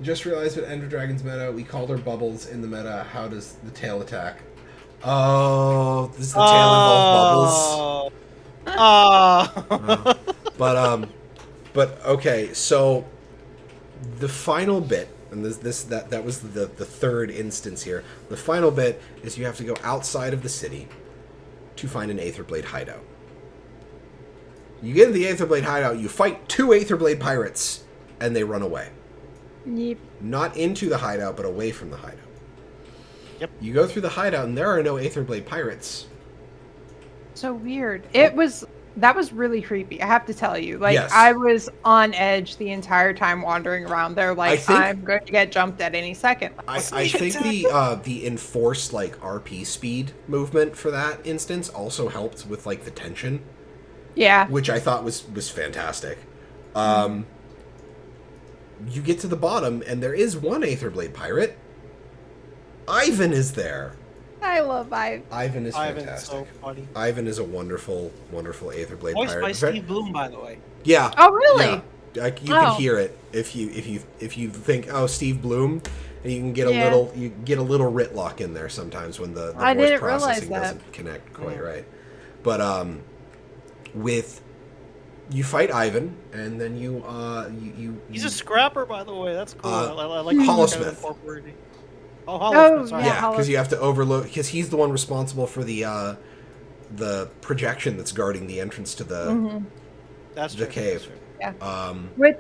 Just realized what Ender Dragon's meta. We called her Bubbles in the meta. How does the tail attack? Oh, does the tail involve Bubbles? But okay, so the final bit, and that was the third instance here. The final bit is you have to go outside of the city to find an Aetherblade hideout. You get to the Aetherblade hideout, you fight 2 Aetherblade pirates, and they run away. Yep. Not into the hideout, but away from the hideout. Yep. You go through the hideout, and there are no Aetherblade pirates. So weird. That was really creepy, I have to tell you. Like, Yes. I was on edge the entire time wandering around there, like, I'm going to get jumped at any second. I think the enforced, like, RP speed movement for that instance also helped with, like, the tension. Yeah. Which I thought was fantastic. You get to the bottom, and there is one Aetherblade pirate. Ivan is there. I love Ivan. Ivan is fantastic. Ivan's so funny. Ivan is a wonderful, wonderful Aetherblade Voiced pirate. by Steve Bloom, by the way. Yeah. Oh, really? Yeah. You can hear it if you think, oh, Steve Bloom, and you can get a little Ritlock in there sometimes when the I voice didn't processing realize that. doesn't connect quite right. But you fight Ivan, and then you He's a scrapper, by the way. That's cool. I like Hollowsmith. incorporating. Oh, Hollowsmith. Sorry. Yeah, because you have to overlook, because he's the one responsible for the projection that's guarding the entrance to the That's the true. cave. Yeah. Which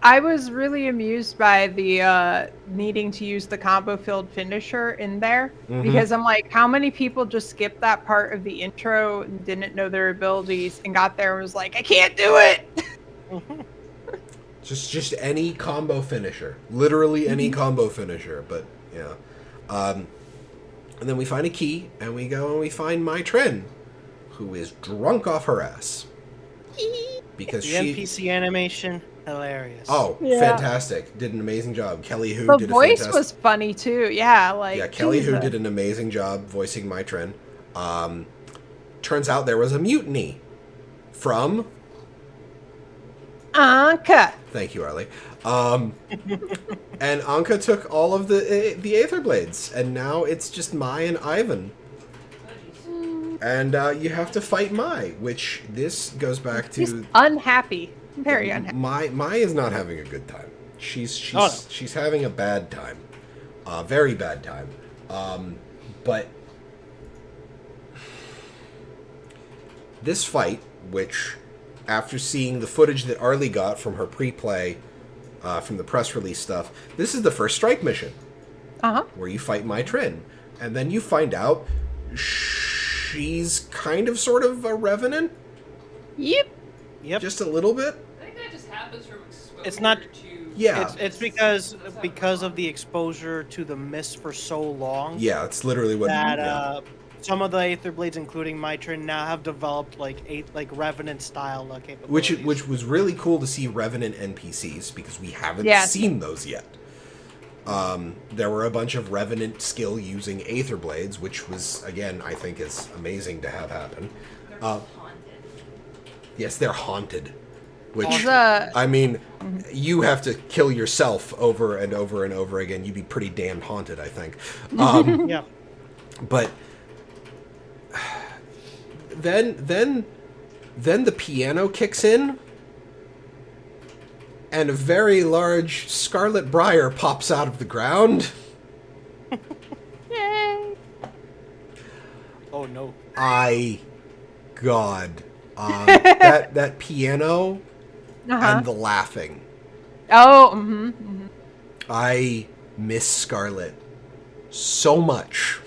I was really amused by the needing to use the combo filled finisher in there, because I'm like, how many people just skipped that part of the intro and didn't know their abilities and got there and was like, I can't do it. Just any combo finisher, literally any combo finisher. But yeah, and then we find a key, and we go and we find Mai Trin, who is drunk off her ass because The NPC animation, hilarious. Oh, Yeah. fantastic! Did an amazing job. Kelly Hu The did voice a fantastic. was funny too. Yeah, like Yeah, Kelly Hu Jesus. did an amazing job voicing Mai Trin. Turns out there was a mutiny from. Anka. Thank you, Arlie. And Anka took all of the Aetherblades, and now it's just Mai and Ivan. And you have to fight Mai, which this goes back He's to unhappy. Very unhappy. Mai is not having a good time. She's Oh, no. she's having a bad time, very bad time. But this fight, which after seeing the footage that Arlie got from her pre-play, from the press release stuff, this is the first strike mission where you fight Mai Trin, and then you find out she's kind of sort of a revenant, Yep. just a little bit. I think that just happens from exposure It's not- to... Yeah. It's because of the exposure to the mist for so long. Yeah, it's literally what. That some of the Aetherblades, including Mai Trin, now have developed like Revenant style capabilities. Which was really cool to see Revenant NPCs, because we haven't Yes. seen those yet. There were a bunch of Revenant skill using Aetherblades, which was, again, I think is amazing to have happen. They're haunted. Yes, they're haunted. which He's I mean, you have to kill yourself over and over and over again. You'd be pretty damned haunted, I think. Yeah. But then the piano kicks in, and a very large scarlet briar pops out of the ground. Yay! Oh no. God, that piano Uh-huh. and the laughing. Oh, I miss Scarlet so much.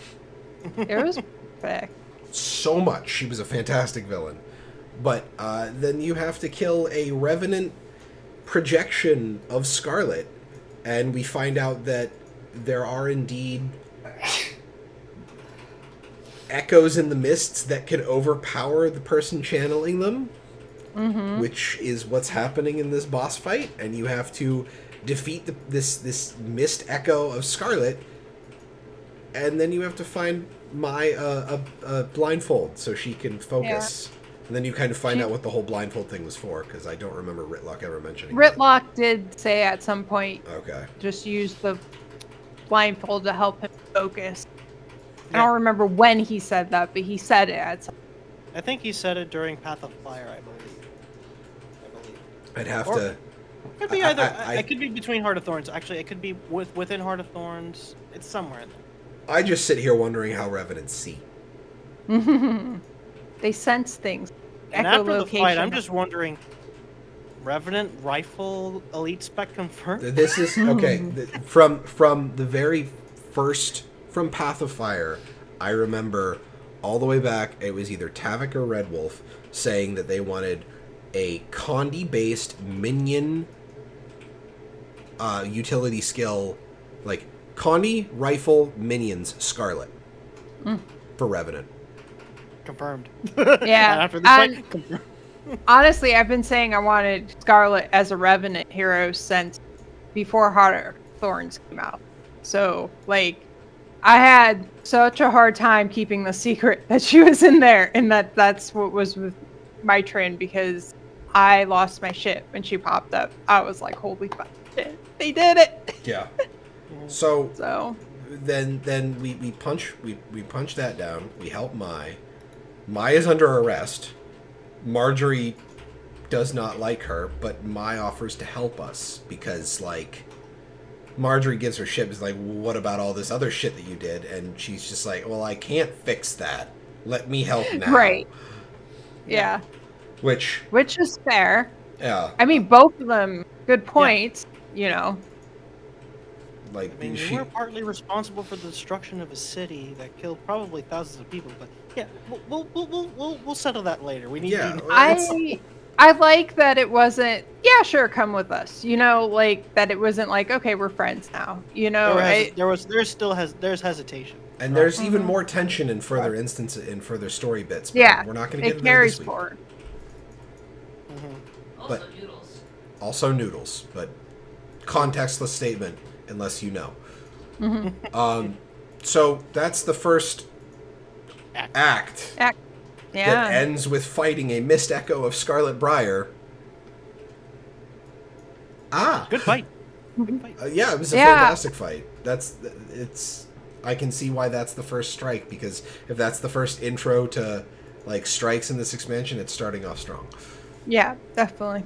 It was perfect. So much. She was a fantastic villain. But then you have to kill a revenant projection of Scarlet, and we find out that there are indeed echoes in the mists that can overpower the person channeling them, which is what's happening in this boss fight, and you have to defeat this mist echo of Scarlet, and then you have to find a blindfold so she can focus. And then you kind of find out what the whole blindfold thing was for, because I don't remember Ritlock ever mentioning that. Ritlock did say at some point, Okay. just use the blindfold to help him focus. I Yeah. don't remember when he said that, but he said it at some I think he said it during Path of Fire, I believe. I'd have Or- to... It could be either. I- It could be between Heart of Thorns. Actually, it could be within Heart of Thorns. It's somewhere in there. I just sit here wondering how Revenants see. They sense things. And after the Echolocation. fight, I'm just wondering. Revenant rifle elite spec confirmed. This is... Okay, from the very first... From Path of Fire, I remember all the way back, it was either Tavik or Red Wolf saying that they wanted a Condi-based minion utility skill, like Condi, rifle, minions, Scarlet for Revenant. Confirmed. Yeah, And after this fight, confirmed. Honestly, I've been saying I wanted Scarlet as a Revenant hero since before Heart of Thorns came out. So, like, I had such a hard time keeping the secret that she was in there, and that's what was with my trend, because I lost my shit when she popped up. I was like, holy fuck shit, they did it. Yeah. So So then we punch that down. We help Mai. Mai is under arrest. Marjorie does not like her, but Mai offers to help us because, like, Marjorie gives her shit. Is like, what about all this other shit that you did? And she's just like, well, I can't fix that. Let me help now. right, yeah, Which is fair. yeah, I mean, both of them good points. You know, like I mean, she. you were partly responsible for the destruction of a city that killed probably thousands of people. But yeah, we'll settle that later. We need. Yeah, to... I like that it wasn't, yeah, sure, come with us. You know, like that it wasn't like, okay, we're friends now. You know, there's hesitation. And there's even more tension in further instances, in further story bits. But yeah, we're not going to get it into that carries this week. forward. Also But- noodles. Also noodles, but contextless statement unless you know. So that's the first act that Yeah, ends with fighting a mist echo of Scarlet Briar. Good fight. Good fight. Yeah, it was a Yeah. fantastic fight. I can see why that's the first strike, because if that's the first intro to like strikes in this expansion, it's starting off strong. yeah, definitely.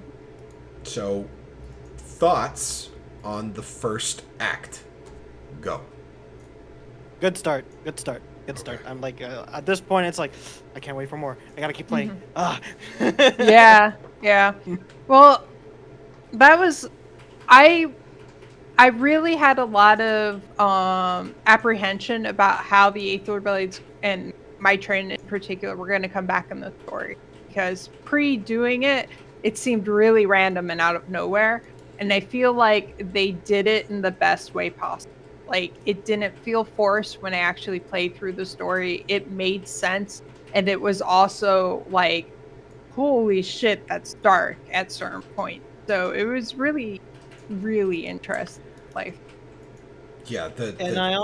So, thoughts on the first act? Go. Good start. Good start. Good start. I'm like, at this point, it's like, I can't wait for more. I gotta keep playing. Yeah, yeah. Well, that was, I really had a lot of apprehension about how the Aether Blades and my train in particular were going to come back in the story, because pre-doing it, it seemed really random and out of nowhere, and I feel like they did it in the best way possible. Like, it didn't feel forced when I actually played through the story. It made sense, and it was also like, holy shit, that's dark at certain points. So it was really, really interesting. Like, Yeah, And I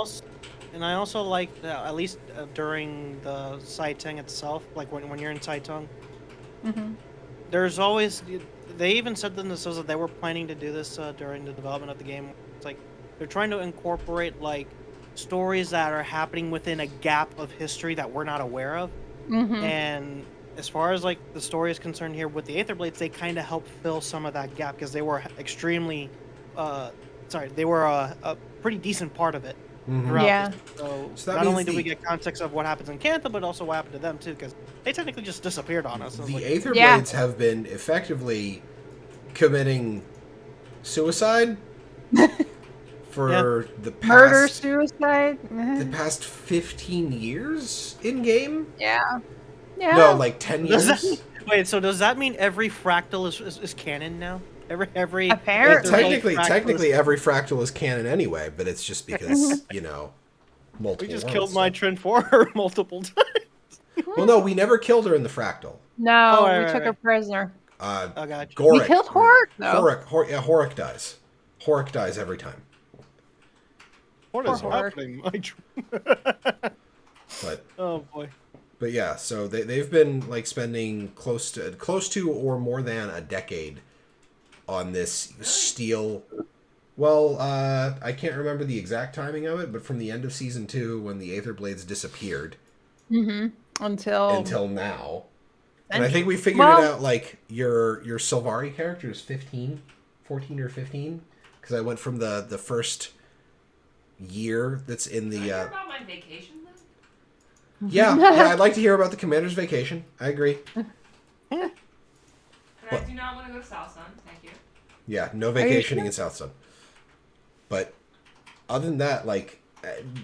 also like at least during the Saiteng itself, like when you're in Saiteng, there's always they even said in themselves that they were planning to do this during the development of the game. It's like they're trying to incorporate like stories that are happening within a gap of history that we're not aware of. Mm-hmm. And as far as like the story is concerned here with the Aether Blades, they kind of help fill some of that gap because they were extremely, they were a pretty decent part of it throughout. Yeah. This. So So that not means only do we get context of what happens in Cantha, but also what happened to them too, because they technically just disappeared on us. The Like, Aether Yeah. Blades have been effectively committing suicide for the past Murder, suicide. the past 15 years in game. Yeah. Yeah. No, like 10 does that years. wait, so does that mean every fractal is canon now? Every Apparently. Aether Blade fractal Technically, is- every fractal is canon anyway, but it's just because multiple. we just worlds, killed so. my Trin for her multiple times. Well, no, we never killed her in the fractal. No, Oh, right, we right, took her right. prisoner. Oh, gotcha. Goric. We killed Hork, though. Hork dies. Hork dies every time. What is Poor Hork. happening, my Trin? But Oh boy. But yeah, so they've been like spending close to or more than a decade on this steel. Well, I can't remember the exact timing of it, but from the end of season 2 when the Aether Blades disappeared Mm-hmm. Until now. And I think we figured it out like your Sylvari character is 14 or 15 because I went from the first year that's in Can I the hear about my vacation then? yeah, I'd like to hear about the commander's vacation. I agree. But I do not want to go to South Sun. Thank you. Yeah, no vacationing in South Sun. But other than that, like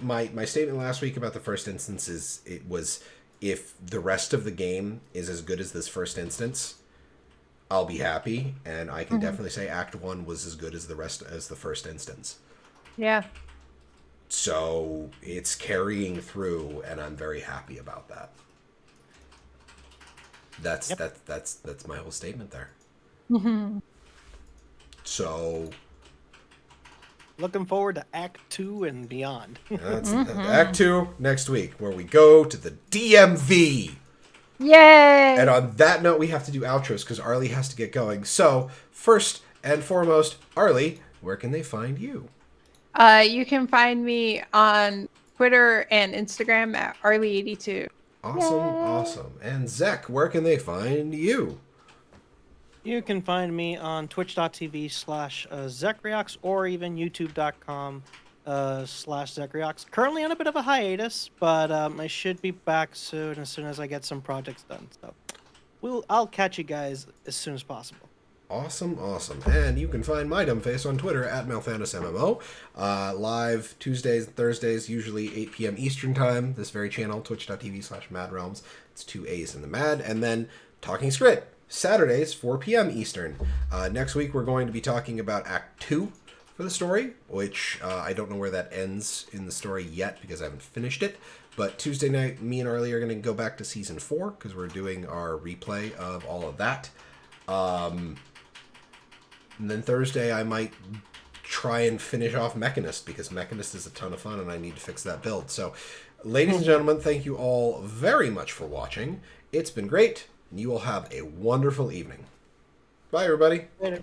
my statement last week about the first instance is it was if the rest of the game is as good as this first instance, I'll be happy, and I can definitely say Act 1 was as good as the first instance. Yeah. So it's carrying through, and I'm very happy about that. That's my whole statement there. So Looking forward to Act 2 and beyond. that's Act 2 next week, where we go to the DMV. Yay! And on that note, we have to do outros because Arlie has to get going. So first and foremost, Arlie, where can they find you? You can find me on Twitter and Instagram at Arlie82. Awesome. And Zek, where can they find you? You can find me on twitch.tv/ZeKrioX or even youtube.com/ZeKrioX. Currently on a bit of a hiatus, but I should be back soon as I get some projects done. So I'll catch you guys as soon as possible. Awesome. And you can find my dumb face on Twitter at MalThanosMMO. Live Tuesdays and Thursdays, usually 8 p.m. Eastern Time. This very channel, twitch.tv/MadRealms. It's 2 A's in the Mad. And then Talking Skritt, Saturdays, 4 p.m. Eastern. Next week, we're going to be talking about Act 2 for the story, which I don't know where that ends in the story yet because I haven't finished it. But Tuesday night, me and Arlie are going to go back to Season 4 because we're doing our replay of all of that. And then Thursday, I might try and finish off Mechanist because Mechanist is a ton of fun and I need to fix that build. So, ladies and gentlemen, thank you all very much for watching. It's been great. You will have a wonderful evening. Bye, everybody. Later.